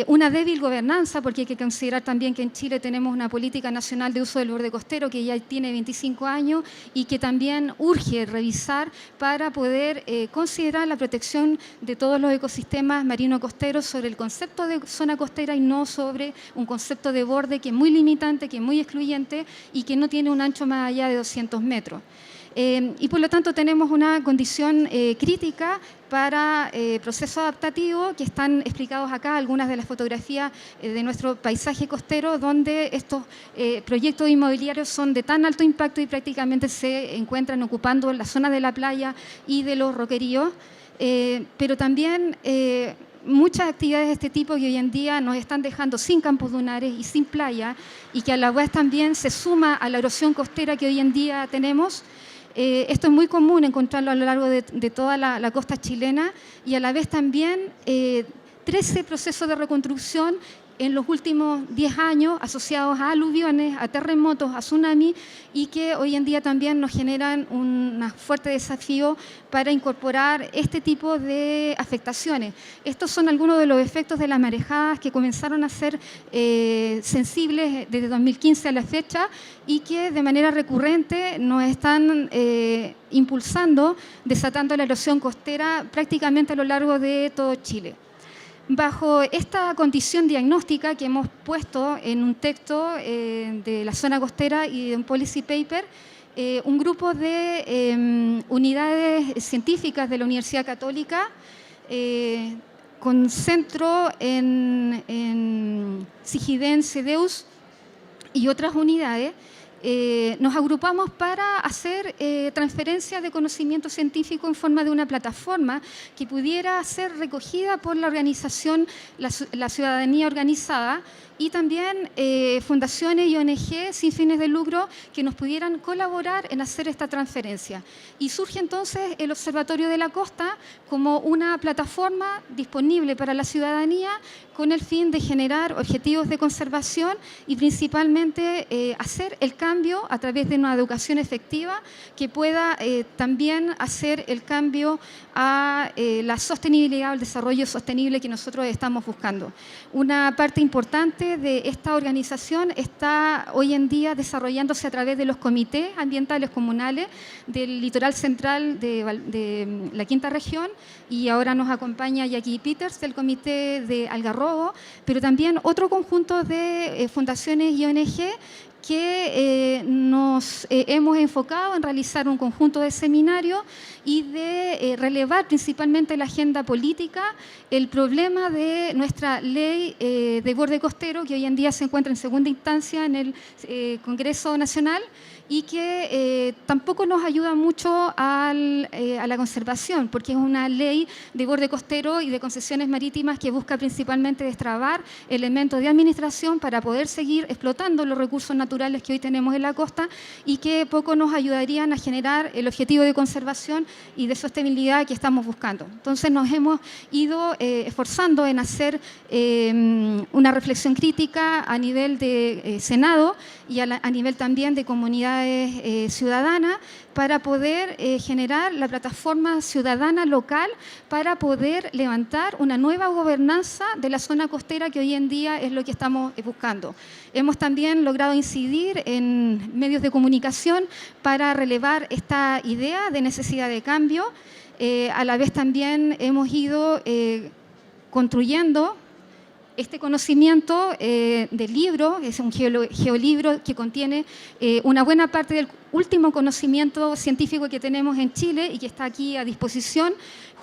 una débil gobernanza, porque hay que considerar también que en Chile tenemos una política nacional de uso del borde costero que ya tiene 25 años y que también urge revisar para poder considerar la protección de todos los ecosistemas marino-costeros sobre el concepto de zona costera y no sobre un concepto de borde que es muy limitante, que es muy excluyente y que no tiene un ancho más allá de 200 metros. Y por lo tanto tenemos una condición crítica para procesos adaptativos que están explicados acá, algunas de las fotografías de nuestro paisaje costero, donde estos proyectos inmobiliarios son de tan alto impacto y prácticamente se encuentran ocupando la zona de la playa y de los roqueríos, pero también muchas actividades de este tipo que hoy en día nos están dejando sin campos dunares y sin playa y que a la vez también se suma a la erosión costera que hoy en día tenemos. Esto es muy común encontrarlo a lo largo de toda la costa chilena y a la vez también 13 procesos de reconstrucción en los últimos 10 años asociados a aluviones, a terremotos, a tsunamis y que hoy en día también nos generan un fuerte desafío para incorporar este tipo de afectaciones. Estos son algunos de los efectos de las marejadas que comenzaron a ser sensibles desde 2015 a la fecha y que de manera recurrente nos están impulsando, desatando la erosión costera prácticamente a lo largo de todo Chile. Bajo esta condición diagnóstica que hemos puesto en un texto de la zona costera y de un policy paper, un grupo de unidades científicas de la Universidad Católica con centro en Sigiden, CEDEUS y otras unidades, nos agrupamos para hacer transferencia de conocimiento científico en forma de una plataforma que pudiera ser recogida por la organización, la ciudadanía organizada y también fundaciones y ONG sin fines de lucro que nos pudieran colaborar en hacer esta transferencia. Y surge entonces el Observatorio de la Costa como una plataforma disponible para la ciudadanía con el fin de generar objetivos de conservación y principalmente hacer el cambio a través de una educación efectiva que pueda también hacer el cambio a la sostenibilidad, al desarrollo sostenible que nosotros estamos buscando. Una parte importante de esta organización está hoy en día desarrollándose a través de los comités ambientales comunales del litoral central de la Quinta Región y ahora nos acompaña Jackie Peters del comité de Algarrobo, pero también otro conjunto de fundaciones y ONG que nos hemos enfocado en realizar un conjunto de seminarios y de relevar principalmente la agenda política, el problema de nuestra ley de borde costero, que hoy en día se encuentra en segunda instancia en el Congreso Nacional y que tampoco nos ayuda mucho a la conservación, porque es una ley de borde costero y de concesiones marítimas que busca principalmente destrabar elementos de administración para poder seguir explotando los recursos naturales que hoy tenemos en la costa y que poco nos ayudarían a generar el objetivo de conservación y de sostenibilidad que estamos buscando. Entonces nos hemos ido esforzando en hacer una reflexión crítica a nivel de Senado y a nivel también de comunidades ciudadanas para poder generar la plataforma ciudadana local para poder levantar una nueva gobernanza de la zona costera que hoy en día es lo que estamos buscando. Hemos también logrado incidir en medios de comunicación para relevar esta idea de necesidad de cambio. A la vez también hemos ido construyendo este conocimiento del libro, es un geolibro que contiene una buena parte del último conocimiento científico que tenemos en Chile y que está aquí a disposición,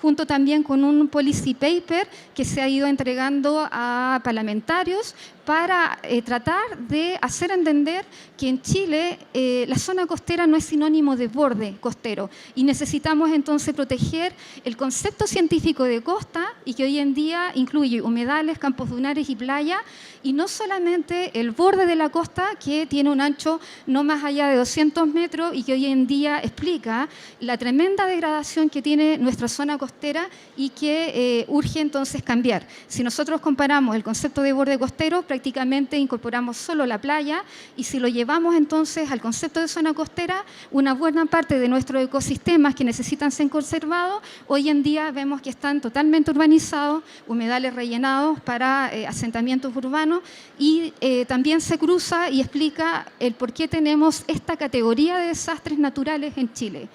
junto también con un policy paper que se ha ido entregando a parlamentarios para tratar de hacer entender que en Chile la zona costera no es sinónimo de borde costero y necesitamos entonces proteger el concepto científico de costa y que hoy en día incluye humedales, campos dunares y playa y no solamente el borde de la costa que tiene un ancho no más allá de 200 metros metros y que hoy en día explica la tremenda degradación que tiene nuestra zona costera y que urge entonces cambiar. Si nosotros comparamos el concepto de borde costero, prácticamente incorporamos solo la playa, y si lo llevamos entonces al concepto de zona costera, una buena parte de nuestros ecosistemas que necesitan ser conservados, hoy en día vemos que están totalmente urbanizados, humedales rellenados para asentamientos urbanos, y también se cruza y explica el por qué tenemos esta categoría de desastres naturales en Chile.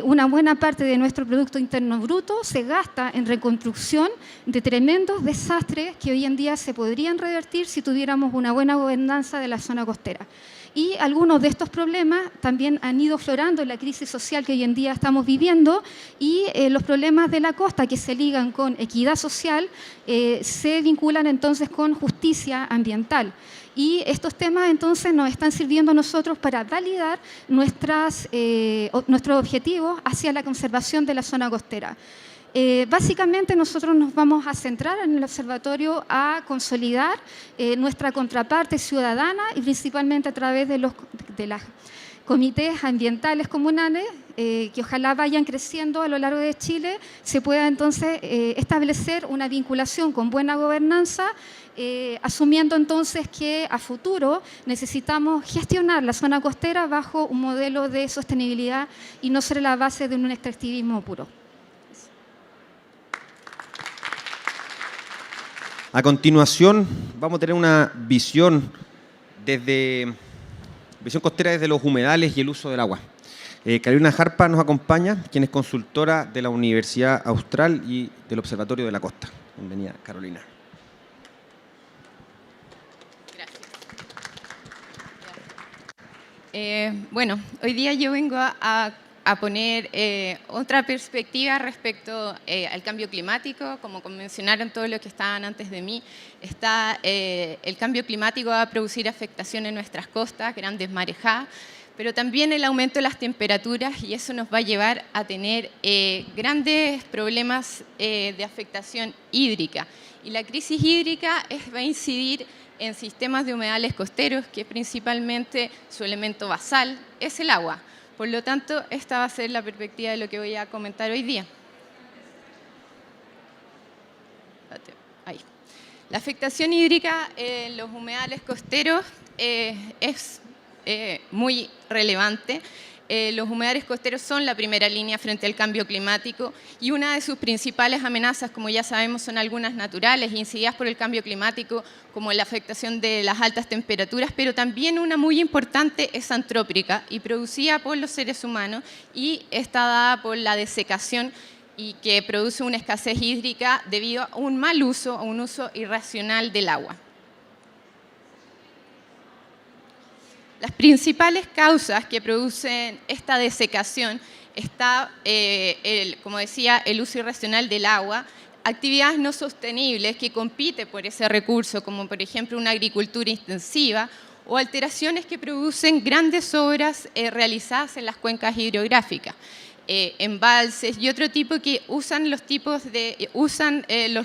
Una buena parte de nuestro Producto Interno Bruto se gasta en reconstrucción de tremendos desastres que hoy en día se podrían revertir si tuviéramos una buena gobernanza de la zona costera. Y algunos de estos problemas también han ido aflorando en la crisis social que hoy en día estamos viviendo, y los problemas de la costa que se ligan con equidad social se vinculan entonces con justicia ambiental. Y estos temas entonces nos están sirviendo a nosotros para validar nuestros objetivos hacia la conservación de la zona costera. Básicamente nosotros nos vamos a centrar en el observatorio a consolidar nuestra contraparte ciudadana, y principalmente a través de los comités ambientales comunales que ojalá vayan creciendo a lo largo de Chile, se pueda entonces establecer una vinculación con buena gobernanza, asumiendo entonces que a futuro necesitamos gestionar la zona costera bajo un modelo de sostenibilidad y no ser la base de un extractivismo puro. A continuación, vamos a tener una visión costera desde los humedales y el uso del agua. Carolina Jarpa nos acompaña, quien es consultora de la Universidad Austral y del Observatorio de la Costa. Bienvenida, Carolina. Gracias. Bueno, hoy día yo vengo a poner otra perspectiva respecto al cambio climático. Como mencionaron todos los que estaban antes de mí, el cambio climático va a producir afectación en nuestras costas, grandes marejadas, pero también el aumento de las temperaturas, y eso nos va a llevar a tener grandes problemas de afectación hídrica. Y la crisis hídrica va a incidir en sistemas de humedales costeros, que principalmente su elemento basal es el agua. Por lo tanto, esta va a ser la perspectiva de lo que voy a comentar hoy día. Ahí. La afectación hídrica en los humedales costeros es muy relevante. Los humedales costeros son la primera línea frente al cambio climático, y una de sus principales amenazas, como ya sabemos, son algunas naturales incididas por el cambio climático, como la afectación de las altas temperaturas, pero también una muy importante es antrópica y producida por los seres humanos, y está dada por la desecación, y que produce una escasez hídrica debido a un mal uso, a un uso irracional del agua. Las principales causas que producen esta desecación está, como decía, el uso irracional del agua, actividades no sostenibles que compiten por ese recurso, como por ejemplo una agricultura intensiva, o alteraciones que producen grandes obras realizadas en las cuencas hidrográficas, embalses y otro tipo que usan los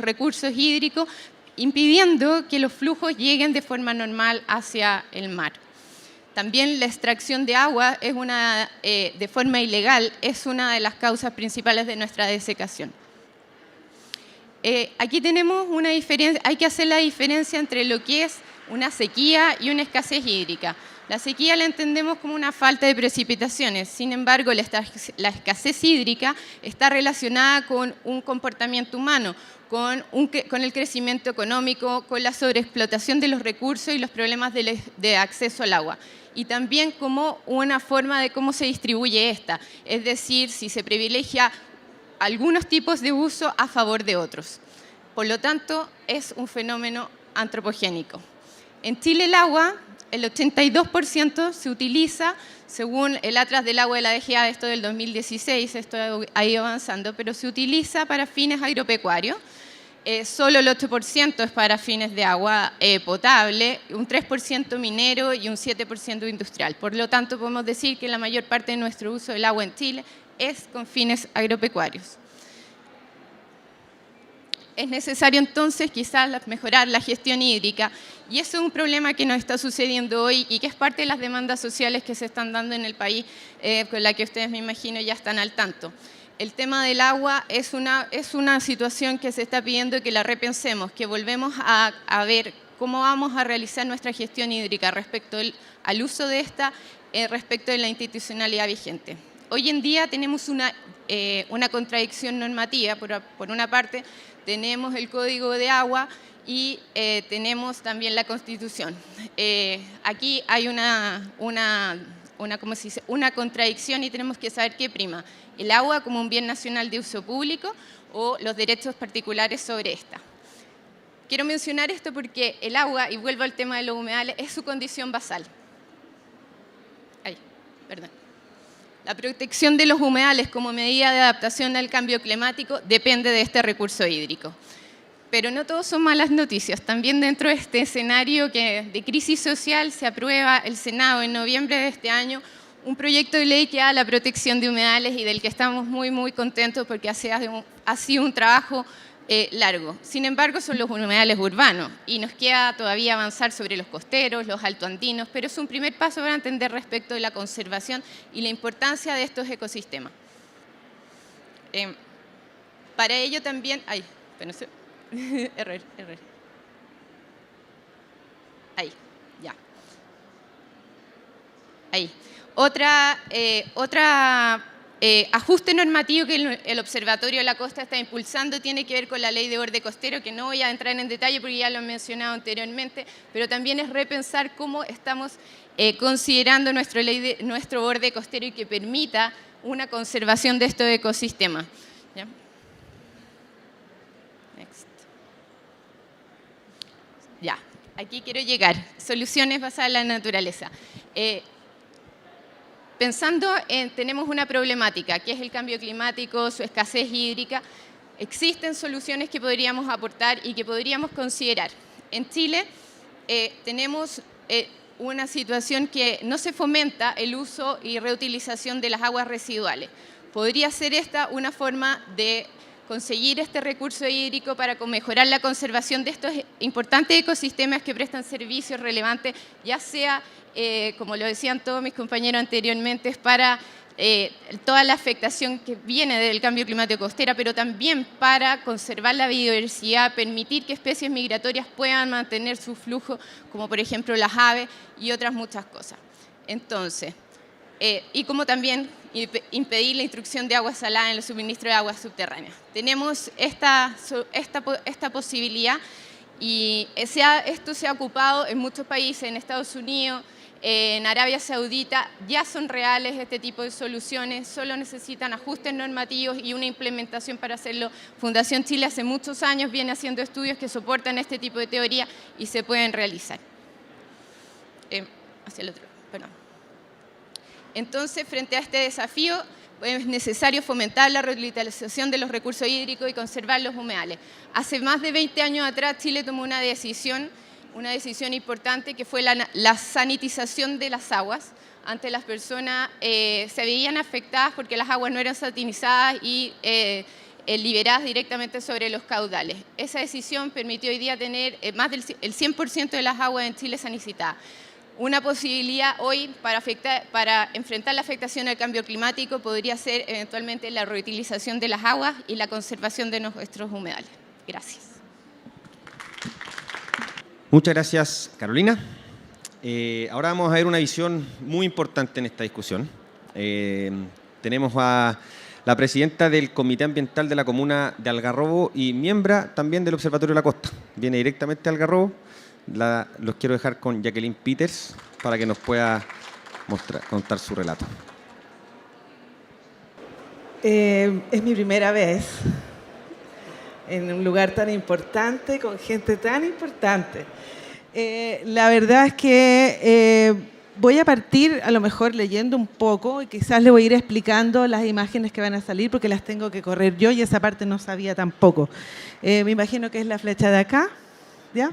recursos hídricos, impidiendo que los flujos lleguen de forma normal hacia el mar. También la extracción de agua de forma ilegal es una de las causas principales de nuestra desecación. Aquí tenemos una diferencia, hay que hacer la diferencia entre lo que es una sequía y una escasez hídrica. La sequía la entendemos como una falta de precipitaciones, sin embargo la escasez hídrica está relacionada con un comportamiento humano, con el crecimiento económico, con la sobreexplotación de los recursos y los problemas de acceso al agua. Y también como una forma de cómo se distribuye esta, es decir, si se privilegia algunos tipos de uso a favor de otros. Por lo tanto, es un fenómeno antropogénico. En Chile el agua, el 82% se utiliza, según el Atlas del Agua de la DGA, esto del 2016, esto ha ido avanzando, pero se utiliza para fines agropecuarios. Solo el 8% es para fines de agua potable, un 3% minero y un 7% industrial. Por lo tanto, podemos decir que la mayor parte de nuestro uso del agua en Chile es con fines agropecuarios. es necesario entonces quizás mejorar la gestión hídrica, y eso es un problema que nos está sucediendo hoy y que es parte de las demandas sociales que se están dando en el país, con la que ustedes, me imagino, ya están al tanto. El tema del agua es una situación que se está pidiendo que la repensemos, que volvemos a ver cómo vamos a realizar nuestra gestión hídrica respecto al uso de esta, respecto de la institucionalidad vigente. Hoy en día tenemos una contradicción normativa. Por una parte, tenemos el Código de Agua y tenemos también la Constitución. Aquí hay ¿cómo se dice? Una contradicción y tenemos que saber qué prima: el agua como un bien nacional de uso público o los derechos particulares sobre esta. Quiero mencionar esto porque el agua, y vuelvo al tema de los humedales, es su condición basal. La protección de los humedales como medida de adaptación al cambio climático depende de este recurso hídrico. Pero no todo son malas noticias. También dentro de este escenario de crisis social se aprueba el Senado en noviembre de este año un proyecto de ley que da la protección de humedales y del que estamos muy, muy contentos porque ha sido un trabajo largo. Sin embargo, son los humedales urbanos y nos queda todavía avanzar sobre los costeros, los altoandinos, pero es un primer paso para entender respecto de la conservación y la importancia de estos ecosistemas. Para ello también... error. Otra ajuste normativo que el Observatorio de la Costa está impulsando tiene que ver con la Ley de Borde Costero, que no voy a entrar en detalle porque ya lo he mencionado anteriormente, pero también es repensar cómo estamos considerando nuestro borde costero y que permita una conservación de estos ecosistemas. ¿Ya? Next. Ya, aquí quiero llegar. Soluciones basadas en la naturaleza. Tenemos una problemática, que es el cambio climático, su escasez hídrica. Existen soluciones que podríamos aportar y que podríamos considerar. En Chile tenemos una situación que no se fomenta el uso y reutilización de las aguas residuales. Podría ser esta una forma de conseguir este recurso hídrico para mejorar la conservación de estos importantes ecosistemas que prestan servicios relevantes, ya sea, como lo decían todos mis compañeros anteriormente, es para toda la afectación que viene del cambio climático costera, pero también para conservar la biodiversidad, permitir que especies migratorias puedan mantener su flujo, como por ejemplo las aves y otras muchas cosas. Entonces, y como también impedir la intrusión de agua salada en el suministro de aguas subterráneas. Tenemos esta posibilidad y esto se ha ocupado en muchos países, en Estados Unidos, en Arabia Saudita. Ya son reales este tipo de soluciones, solo necesitan ajustes normativos y una implementación para hacerlo. Fundación Chile hace muchos años viene haciendo estudios que soportan este tipo de teoría y se pueden realizar. Hacia el otro, perdón. Entonces, frente a este desafío, es necesario fomentar la reutilización de los recursos hídricos y conservar los humedales. Hace más de 20 años atrás, Chile tomó una decisión importante, que fue la sanitización de las aguas. Antes las personas se veían afectadas porque las aguas no eran sanitizadas y liberadas directamente sobre los caudales. Esa decisión permitió hoy día tener más del 100% de las aguas en Chile sanitizadas. Una posibilidad hoy para enfrentar la afectación del cambio climático podría ser eventualmente la reutilización de las aguas y la conservación de nuestros humedales. Gracias. Muchas gracias, Carolina. Ahora vamos a ver una visión muy importante en esta discusión. Tenemos a la presidenta del Comité Ambiental de la Comuna de Algarrobo y miembro también del Observatorio de la Costa. Viene directamente a Algarrobo. Los quiero dejar con Jacqueline Peters para que nos pueda contar su relato. Es mi primera vez en un lugar tan importante, con gente tan importante. La verdad es que voy a partir a lo mejor leyendo un poco y quizás le voy a ir explicando las imágenes que van a salir porque las tengo que correr yo y esa parte no sabía tampoco. Me imagino que es la flecha de acá, ¿ya?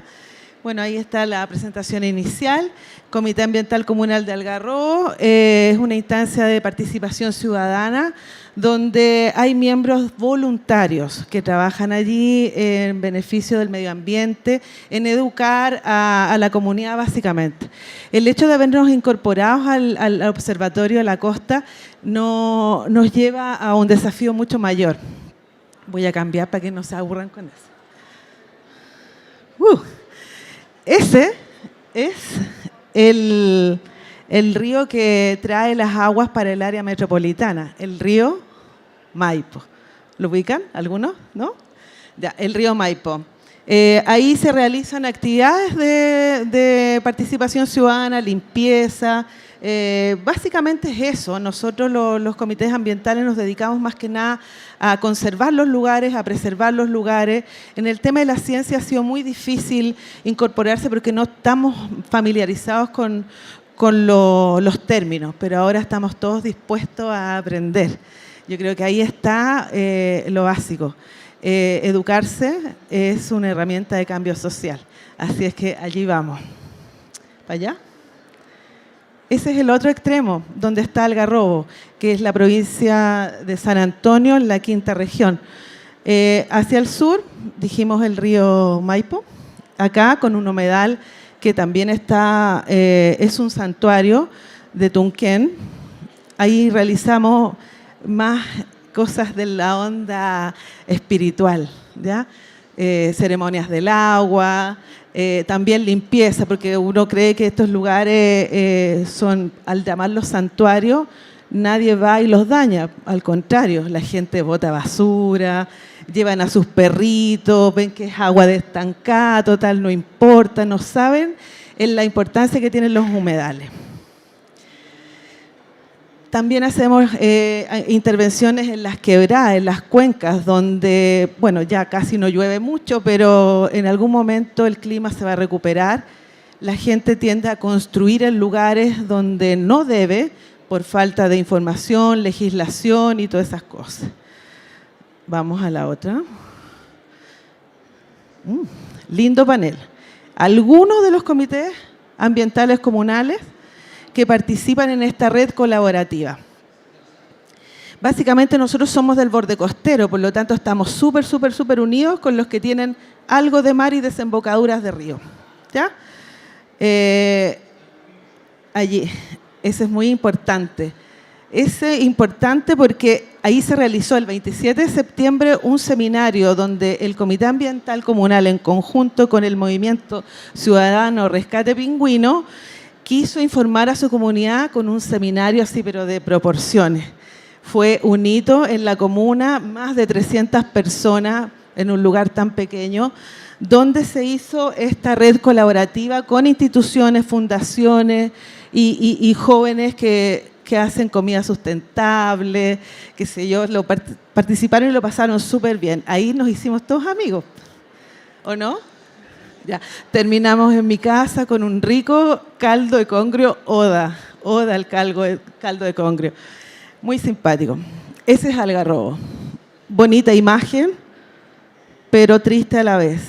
Bueno, ahí está la presentación inicial. Comité Ambiental Comunal de Algarrobo es una instancia de participación ciudadana donde hay miembros voluntarios que trabajan allí en beneficio del medio ambiente, en educar a la comunidad básicamente. El hecho de habernos incorporado al Observatorio de la Costa nos lleva a un desafío mucho mayor. Voy a cambiar para que no se aburran con eso. Ese es el río que trae las aguas para el área metropolitana, el río Maipo. ¿Lo ubican algunos? ¿No? Ya, el río Maipo. Ahí se realizan actividades de participación ciudadana, limpieza. Básicamente es eso. Nosotros los comités ambientales nos dedicamos más que nada a conservar los lugares, a preservar los lugares. En el tema de la ciencia ha sido muy difícil incorporarse porque no estamos familiarizados con los términos, pero ahora estamos todos dispuestos a aprender. Yo creo que ahí está lo básico. Educarse es una herramienta de cambio social. Así es que allí vamos. ¿Para allá? Ese es el otro extremo, donde está Algarrobo, que es la provincia de San Antonio, en la quinta región. Hacia el sur, dijimos el río Maipo, acá con un humedal que también está, es un santuario de Tunquén. Ahí realizamos más cosas de la onda espiritual, ¿ya? Ceremonias del agua, también limpieza, porque uno cree que estos lugares son, al llamarlos santuarios, nadie va y los daña. Al contrario, la gente bota basura, llevan a sus perritos, ven que es agua de estancada, total, no importa, no saben la importancia que tienen los humedales. También hacemos intervenciones en las quebradas, en las cuencas, donde, bueno, ya casi no llueve mucho, pero en algún momento el clima se va a recuperar. La gente tiende a construir en lugares donde no debe, por falta de información, legislación y todas esas cosas. Vamos a la otra. Lindo panel. Algunos de los comités ambientales comunales que participan en esta red colaborativa. Básicamente nosotros somos del borde costero, por lo tanto estamos súper unidos con los que tienen algo de mar y desembocaduras de río. ¿Ya? Allí, ese es muy importante. Ese es importante porque ahí se realizó el 27 de septiembre un seminario donde el Comité Ambiental Comunal, en conjunto con el Movimiento Ciudadano Rescate Pingüino, quiso informar a su comunidad con un seminario así, pero de proporciones. Fue un hito en la comuna, más de 300 personas en un lugar tan pequeño, donde se hizo esta red colaborativa con instituciones, fundaciones y jóvenes que hacen comida sustentable, qué sé yo, participaron y lo pasaron súper bien. Ahí nos hicimos todos amigos, ¿o no? Ya. Terminamos en mi casa con un rico caldo de congrio, oda al caldo de congrio. Muy simpático. Ese es Algarrobo. Bonita imagen, pero triste a la vez.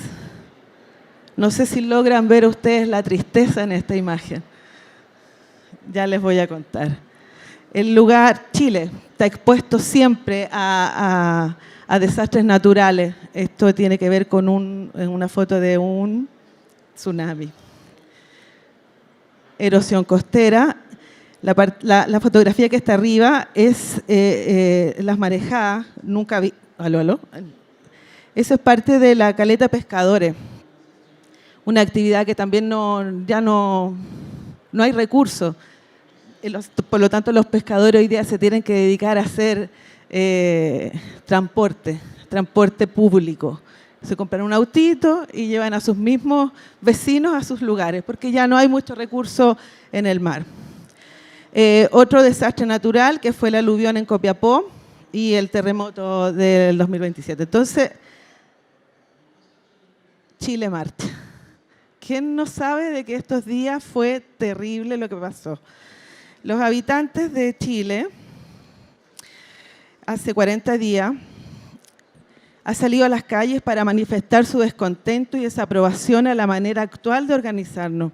No sé si logran ver ustedes la tristeza en esta imagen. Ya les voy a contar. El lugar, Chile, está expuesto siempre a desastres naturales. Esto tiene que ver con una foto de un tsunami. Erosión costera. La fotografía que está arriba es las marejadas. Nunca vi. ¿Aló? Eso es parte de la caleta Pescadores. Una actividad que también ya no hay recursos. Por lo tanto, los pescadores hoy día se tienen que dedicar a hacer transporte público. Se compran un autito y llevan a sus mismos vecinos a sus lugares, porque ya no hay mucho recurso en el mar. Otro desastre natural que fue el aluvión en Copiapó y el terremoto del 2027. Entonces, Chile marcha. ¿Quién no sabe de que estos días fue terrible lo que pasó? Los habitantes de Chile, hace 40 días, ha salido a las calles para manifestar su descontento y desaprobación a la manera actual de organizarnos.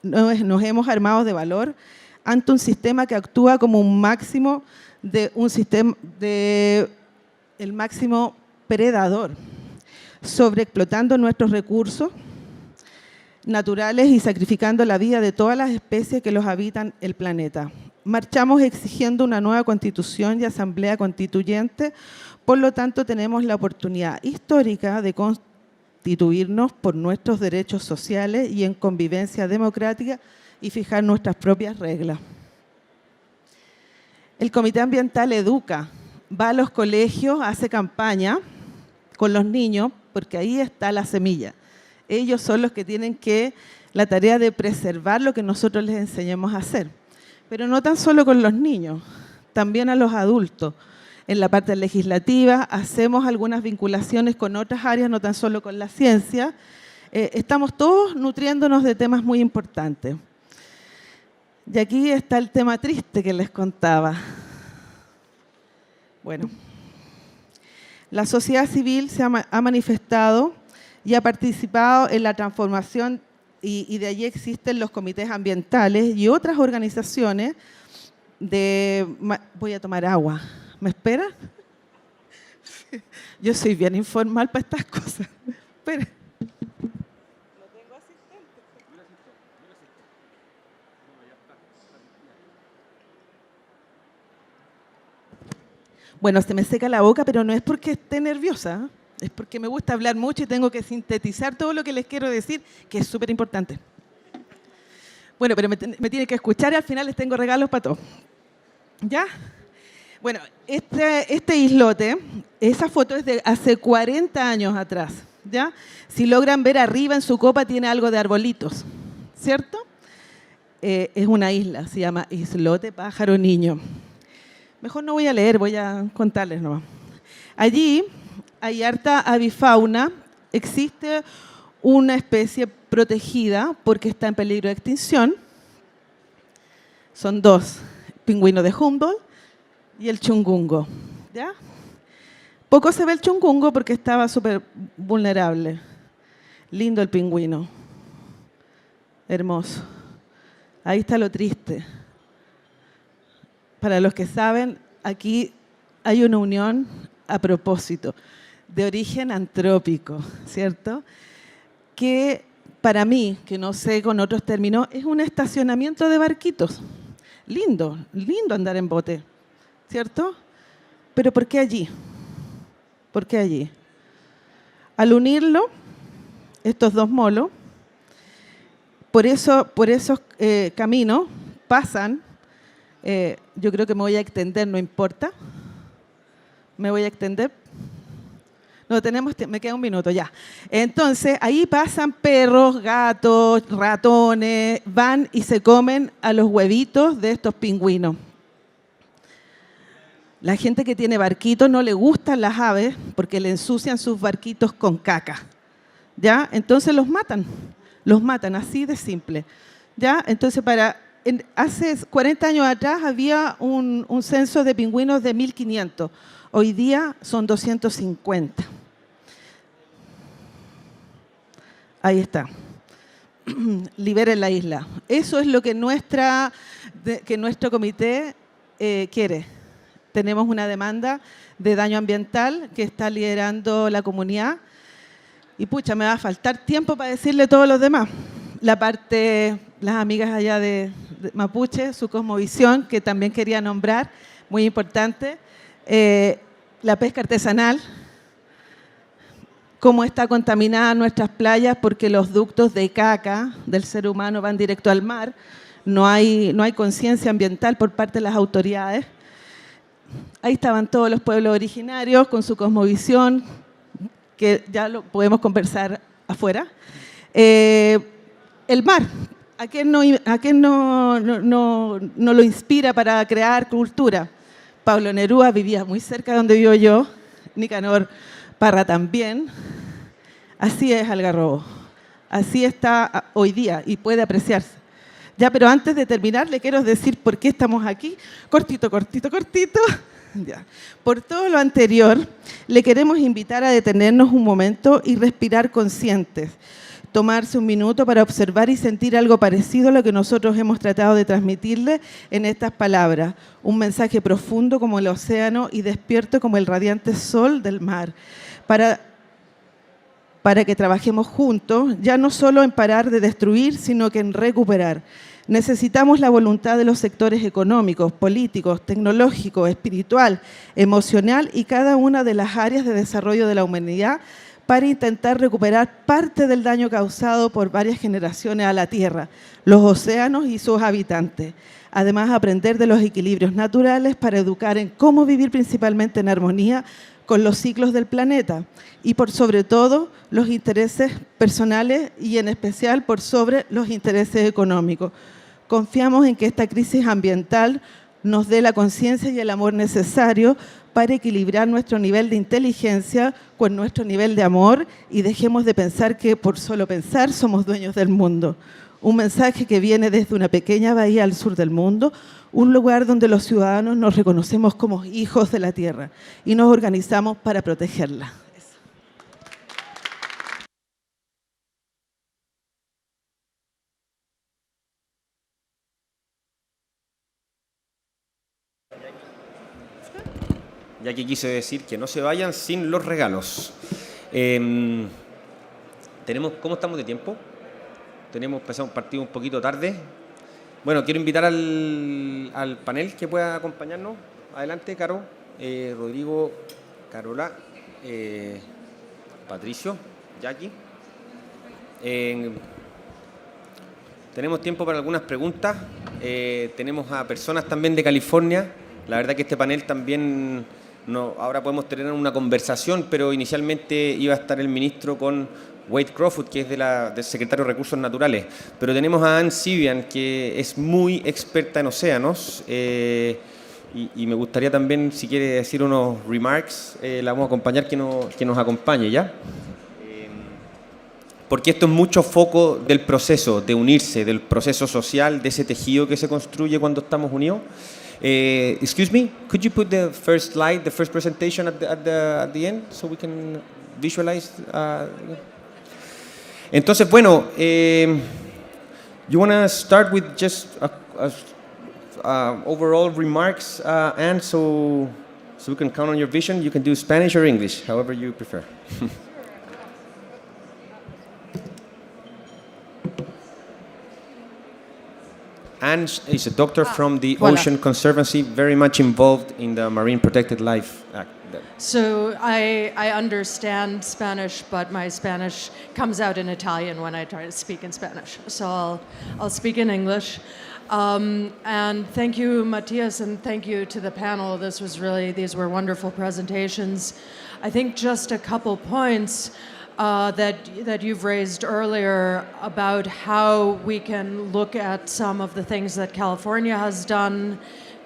Nos hemos armado de valor ante un sistema que actúa como el máximo predador, sobreexplotando nuestros recursos naturales y sacrificando la vida de todas las especies que los habitan el planeta. Marchamos exigiendo una nueva constitución y asamblea constituyente, por lo tanto tenemos la oportunidad histórica de constituirnos por nuestros derechos sociales y en convivencia democrática y fijar nuestras propias reglas. El Comité Ambiental educa, va a los colegios, hace campaña con los niños, porque ahí está la semilla. Ellos son los que tienen la tarea de preservar lo que nosotros les enseñemos a hacer. Pero no tan solo con los niños, también a los adultos. En la parte legislativa hacemos algunas vinculaciones con otras áreas, no tan solo con la ciencia. Estamos todos nutriéndonos de temas muy importantes. Y aquí está el tema triste que les contaba. Bueno, la sociedad civil se ha manifestado y ha participado en la transformación y de allí existen los comités ambientales y otras organizaciones Voy a tomar agua. ¿Me espera? Yo soy bien informal para estas cosas. Espera. Bueno, se me seca la boca, pero no es porque esté nerviosa, es porque me gusta hablar mucho y tengo que sintetizar todo lo que les quiero decir, que es súper importante. Bueno, pero me tienen que escuchar y al final les tengo regalos para todos. ¿Ya? Bueno, este islote, esa foto es de hace 40 años atrás, ¿ya? Si logran ver arriba en su copa tiene algo de arbolitos, ¿cierto? Es una isla, se llama Islote Pájaro Niño. Mejor no voy a leer, voy a contarles nomás. Allí hay harta avifauna, existe una especie protegida porque está en peligro de extinción. Son dos, el pingüino de Humboldt y el chungungo. ¿Ya? Poco se ve el chungungo porque estaba súper vulnerable. Lindo el pingüino. Hermoso. Ahí está lo triste. Para los que saben, aquí hay una unión a propósito, de origen antrópico, ¿cierto? Que para mí, que no sé con otros términos, es un estacionamiento de barquitos. Lindo, lindo andar en bote, ¿cierto? Pero ¿por qué allí? ¿Por qué allí? Al unirlo, estos dos molos, por esos caminos pasan. Yo creo que me voy a extender, no importa. Me voy a extender. No, me queda un minuto ya. Entonces, ahí pasan perros, gatos, ratones, van y se comen a los huevitos de estos pingüinos. La gente que tiene barquitos no le gustan las aves porque le ensucian sus barquitos con caca. ¿Ya? Entonces los matan así de simple. ¿Ya? Entonces, hace 40 años atrás había un censo de pingüinos de 1.500. Hoy día son 250. Ahí está. Liberen la isla. Eso es lo que nuestro comité quiere. Tenemos una demanda de daño ambiental que está liderando la comunidad. Y pucha, me va a faltar tiempo para decirle todos los demás. Las amigas allá de Mapuche, su cosmovisión, que también quería nombrar, muy importante. La pesca artesanal, cómo está contaminada nuestras playas porque los ductos de caca del ser humano van directo al mar. No hay conciencia ambiental por parte de las autoridades. Ahí estaban todos los pueblos originarios con su cosmovisión, que ya lo podemos conversar afuera. El mar, ¿a quién no lo inspira para crear cultura? Pablo Neruda vivía muy cerca de donde vivo yo, Nicanor Parra también. Así es Algarrobo, así está hoy día y puede apreciarse. Ya, pero antes de terminar le quiero decir por qué estamos aquí, cortito. Ya. Por todo lo anterior, le queremos invitar a detenernos un momento y respirar conscientes. Tomarse un minuto para observar y sentir algo parecido a lo que nosotros hemos tratado de transmitirle en estas palabras. Un mensaje profundo como el océano y despierto como el radiante sol del mar. Para que trabajemos juntos, ya no solo en parar de destruir, sino que en recuperar. Necesitamos la voluntad de los sectores económicos, políticos, tecnológicos, espiritual, emocional y cada una de las áreas de desarrollo de la humanidad para intentar recuperar parte del daño causado por varias generaciones a la Tierra, los océanos y sus habitantes. Además, aprender de los equilibrios naturales para educar en cómo vivir principalmente en armonía con los ciclos del planeta y por sobre todo los intereses personales y en especial por sobre los intereses económicos. Confiamos en que esta crisis ambiental nos dé la conciencia y el amor necesario para equilibrar nuestro nivel de inteligencia con nuestro nivel de amor y dejemos de pensar que por solo pensar somos dueños del mundo. Un mensaje que viene desde una pequeña bahía al sur del mundo, un lugar donde los ciudadanos nos reconocemos como hijos de la tierra y nos organizamos para protegerla. Ya que quise decir que no se vayan sin los regalos. ¿Cómo estamos de tiempo? Empezamos partido un poquito tarde. Bueno, quiero invitar al panel que pueda acompañarnos. Adelante, Caro, Rodrigo, Carola, Patricio, Jackie. Tenemos tiempo para algunas preguntas. Tenemos a personas también de California. La verdad que este panel también... ahora podemos tener una conversación, pero inicialmente iba a estar el ministro con Wade Crawford, que es del secretario de Recursos Naturales. Pero tenemos a Ann Sibian, que es muy experta en océanos, y me gustaría también, si quiere decir unos remarks, la vamos a acompañar, que nos acompañe, ¿ya? Porque esto es mucho foco del proceso de unirse, del proceso social, de ese tejido que se construye cuando estamos unidos. Excuse me, could you put the first slide, the first presentation at the end, so we can visualize? Entonces, bueno, you want to start with just overall remarks, and so we can count on your vision. You can do Spanish or English, however you prefer. Anne is a doctor from the Ocean Conservancy, very much involved in the Marine Protected Life Act. So I understand Spanish, but my Spanish comes out in Italian when I try to speak in Spanish. So I'll speak in English. And thank you, Matthias, and thank you to the panel. These were wonderful presentations. I think just a couple points that you've raised earlier about how we can look at some of the things that California has done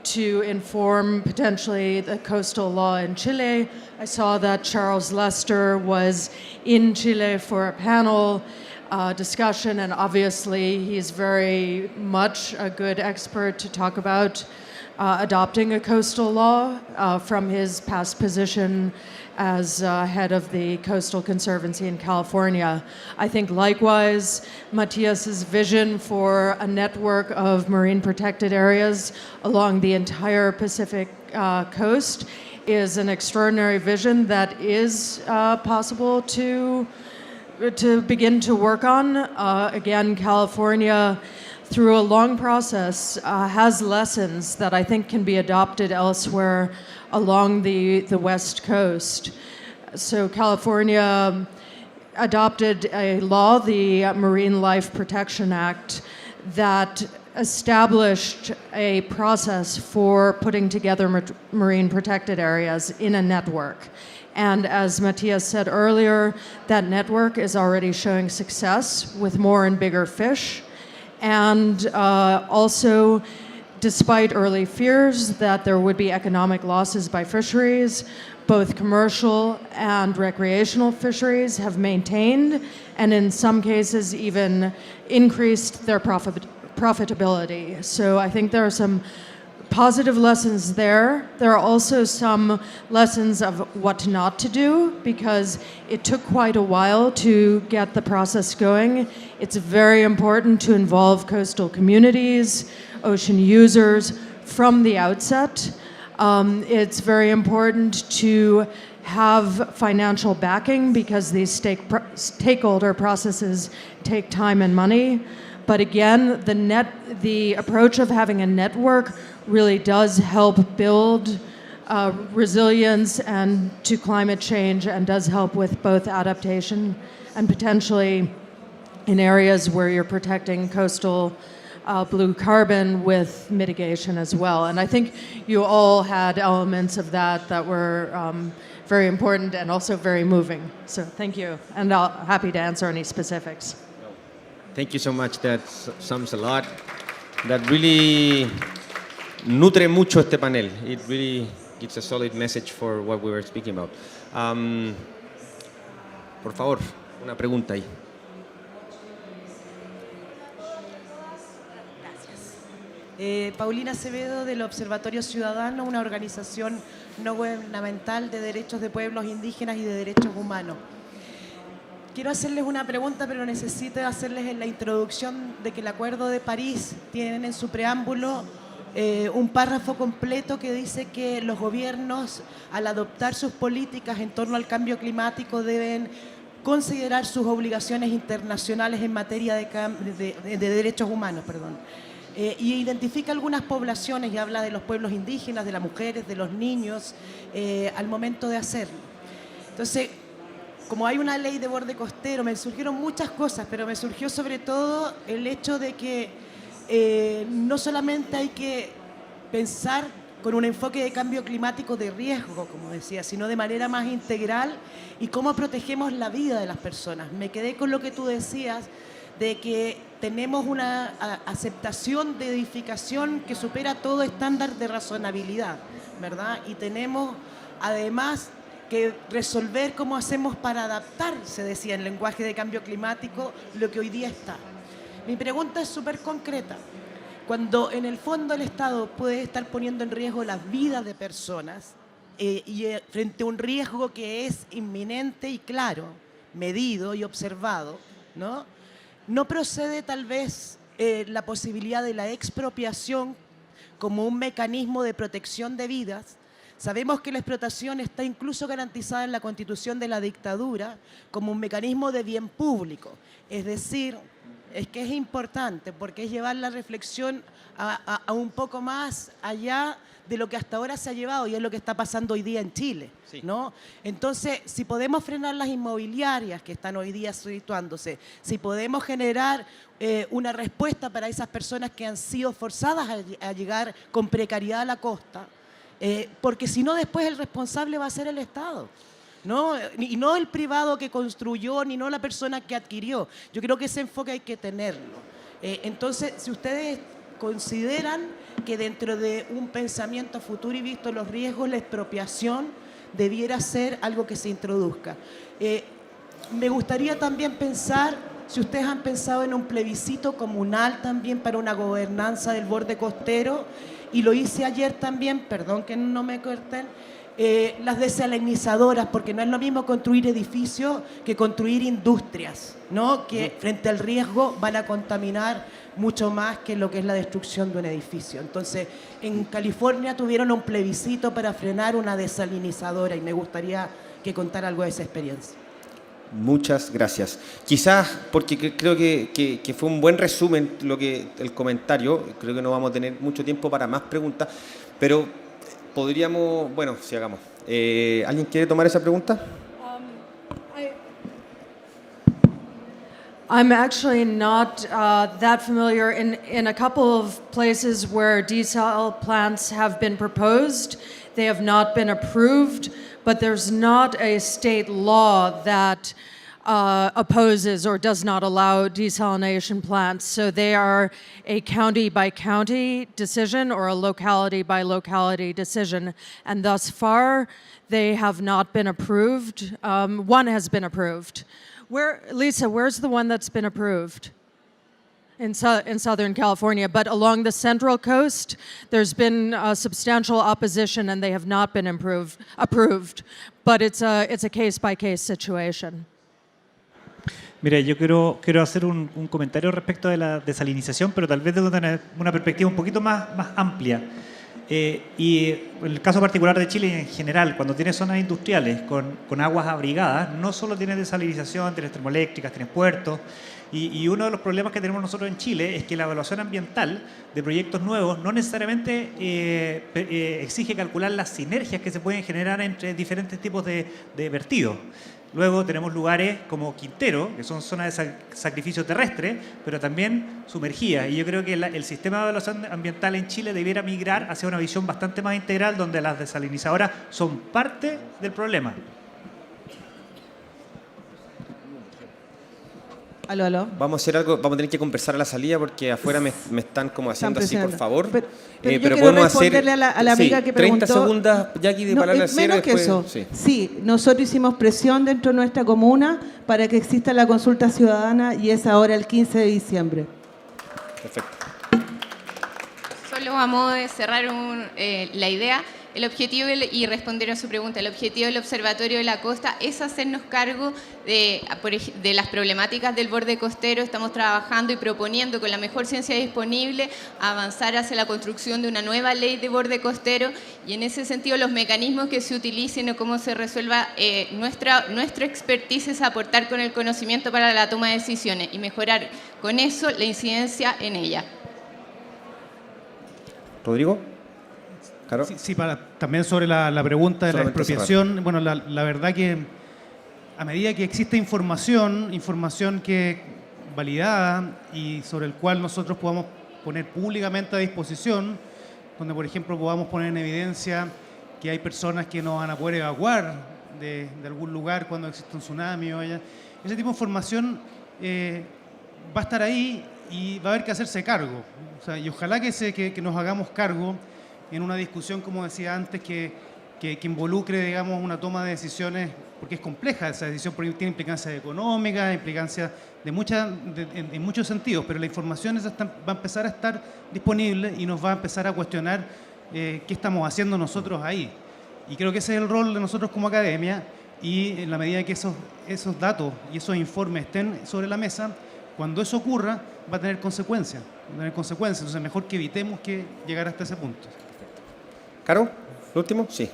to inform potentially the coastal law in Chile. I saw that Charles Lester was in Chile for a panel discussion, and obviously he's very much a good expert to talk about adopting a coastal law from his past position as head of the Coastal Conservancy in California. I think likewise, Matthias's vision for a network of marine protected areas along the entire Pacific coast is an extraordinary vision that is possible to begin to work on. Again, California, through a long process, has lessons that I think can be adopted elsewhere along the West Coast. So California adopted a law, the Marine Life Protection Act, that established a process for putting together marine protected areas in a network. And as Matthias said earlier, that network is already showing success with more and bigger fish. And also, despite early fears that there would be economic losses by fisheries, both commercial and recreational fisheries have maintained and in some cases even increased their profitability. So I think there are some positive lessons there. There are also some lessons of what not to do, because it took quite a while to get the process going. It's very important to involve coastal communities, ocean users from the outset. It's very important to have financial backing, because these stakeholder processes take time and money. But again, the approach of having a network really does help build resilience and to climate change, and does help with both adaptation and potentially in areas where you're protecting coastal blue carbon with mitigation as well. And I think you all had elements of that that were very important and also very moving. So thank you, and I'm happy to answer any specifics. Thank you so much. That sums a lot. That really nutre mucho este panel. It really gives a solid message for what we were speaking about. Por favor, una pregunta ahí. Paulina Acevedo, del Observatorio Ciudadano, una organización no gubernamental de derechos de pueblos indígenas y de derechos humanos. Quiero hacerles una pregunta, pero necesito hacerles en la introducción de que el Acuerdo de París tiene en su preámbulo un párrafo completo que dice que los gobiernos, al adoptar sus políticas en torno al cambio climático, deben considerar sus obligaciones internacionales en materia de derechos humanos. Y identifica algunas poblaciones y habla de los pueblos indígenas, de las mujeres, de los niños, al momento de hacerlo. Entonces, como hay una ley de borde costero, me surgieron muchas cosas, pero me surgió sobre todo el hecho de que no solamente hay que pensar con un enfoque de cambio climático de riesgo, como decía, sino de manera más integral, y cómo protegemos la vida de las personas. Me quedé con lo que tú decías, de que tenemos una aceptación de edificación que supera todo estándar de razonabilidad, ¿verdad? Y tenemos, además, que resolver cómo hacemos para adaptar, se decía en lenguaje de cambio climático, lo que hoy día está. Mi pregunta es súper concreta. Cuando en el fondo el Estado puede estar poniendo en riesgo las vidas de personas y frente a un riesgo que es inminente y claro, medido y observado, ¿no procede tal vez la posibilidad de la expropiación como un mecanismo de protección de vidas? Sabemos que la explotación está incluso garantizada en la Constitución de la dictadura como un mecanismo de bien público. Es decir, es que es importante porque es llevar la reflexión a un poco más allá de lo que hasta ahora se ha llevado, y es lo que está pasando hoy día en Chile, ¿no? Entonces, si podemos frenar las inmobiliarias que están hoy día situándose, si podemos generar una respuesta para esas personas que han sido forzadas a llegar con precariedad a la costa, porque si no, después el responsable va a ser el Estado, ¿no? Y no el privado que construyó, ni no la persona que adquirió. Yo creo que ese enfoque hay que tenerlo. Entonces, si ustedes consideran que dentro de un pensamiento futuro y visto los riesgos, la expropiación debiera ser algo que se introduzca. Me gustaría también pensar, si ustedes han pensado en un plebiscito comunal también para una gobernanza del borde costero, y lo hice ayer también, perdón que no me corten, las desalinizadoras, porque no es lo mismo construir edificios que construir industrias, ¿no? Que frente al riesgo van a contaminar mucho más que lo que es la destrucción de un edificio. Entonces, en California tuvieron un plebiscito para frenar una desalinizadora, y me gustaría que contara algo de esa experiencia. Muchas gracias. Quizás, porque creo que fue un buen resumen el comentario, creo que no vamos a tener mucho tiempo para más preguntas, pero podríamos, bueno, si hagamos. ¿Alguien quiere tomar esa pregunta? I'm actually not that familiar. In a couple of places where desal plants have been proposed, they have not been approved, but there's not a state law that opposes or does not allow desalination plants. So they are a county-by-county decision or a locality-by-locality decision. And thus far, they have not been approved. One has been approved. Lisa, where's the one that's been approved? in Southern California, but along the Central Coast, there's been substantial opposition and they have not been approved. But it's a case-by-case situation. Mire, yo quiero hacer un comentario respecto de la desalinización, pero tal vez desde una perspectiva un poquito más amplia. Y en el caso particular de Chile y en general, cuando tienes zonas industriales con aguas abrigadas, no solo tienes desalinización, tienes termoeléctricas, tienes puertos, y uno de los problemas que tenemos nosotros en Chile es que la evaluación ambiental de proyectos nuevos no necesariamente exige calcular las sinergias que se pueden generar entre diferentes tipos de vertidos. Luego tenemos lugares como Quintero, que son zonas de sacrificio terrestre, pero también sumergidas. Y yo creo que el sistema de evaluación ambiental en Chile debiera migrar hacia una visión bastante más integral, donde las desalinizadoras son parte del problema. Aló, aló. Vamos a hacer algo, vamos a tener que conversar a la salida porque afuera me están como haciendo así, por presionando. favor. Pero yo pero quiero podemos hacer responderle a la amiga sí, que preguntó. 30 segundos, Jackie, de palabra al cierre. Menos que después, eso. Sí, nosotros hicimos presión dentro de nuestra comuna para que exista la consulta ciudadana y es ahora el 15 de diciembre. Perfecto. Solo a modo de cerrar la idea, el objetivo, y responder a su pregunta, el objetivo del Observatorio de la Costa es hacernos cargo de las problemáticas del borde costero. Estamos trabajando y proponiendo con la mejor ciencia disponible avanzar hacia la construcción de una nueva ley de borde costero, y en ese sentido los mecanismos que se utilicen o cómo se resuelva, nuestra expertise es aportar con el conocimiento para la toma de decisiones y mejorar con eso la incidencia en ella. Rodrigo. Claro. Sí, también sobre la pregunta de solamente la expropiación. Bueno, la verdad que a medida que existe información que validada y sobre el cual nosotros podamos poner públicamente a disposición, donde por ejemplo podamos poner en evidencia que hay personas que no van a poder evacuar de algún lugar cuando existe un tsunami o ese tipo de información va a estar ahí y va a haber que hacerse cargo. O sea, y ojalá que nos hagamos cargo en una discusión, como decía antes, que involucre, digamos, una toma de decisiones, porque es compleja esa decisión, porque tiene implicancias económicas, implicancias en muchos sentidos, pero la información va a empezar a estar disponible y nos va a empezar a cuestionar qué estamos haciendo nosotros ahí. Y creo que ese es el rol de nosotros como academia, y en la medida que esos datos y esos informes estén sobre la mesa, cuando eso ocurra, va a tener consecuencias. Entonces, mejor que evitemos que llegar hasta ese punto. ¿Caro? ¿Lo último? Sí.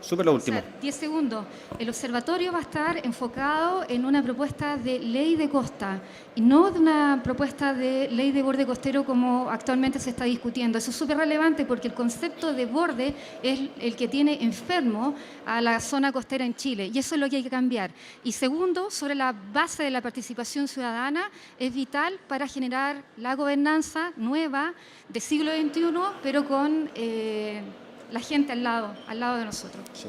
Súper lo último. 10 segundos. El observatorio va a estar enfocado en una propuesta de ley de costa y no de una propuesta de ley de borde costero como actualmente se está discutiendo. Eso es súper relevante porque el concepto de borde es el que tiene enfermo a la zona costera en Chile, y eso es lo que hay que cambiar. Y segundo, sobre la base de la participación ciudadana, es vital para generar la gobernanza nueva del siglo XXI, pero con la gente al lado de nosotros. Sí.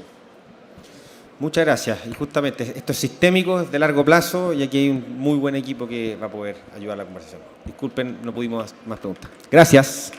Muchas gracias. Y justamente esto es sistémico, es de largo plazo, y aquí hay un muy buen equipo que va a poder ayudar a la conversación. Disculpen, no pudimos más preguntas. Gracias.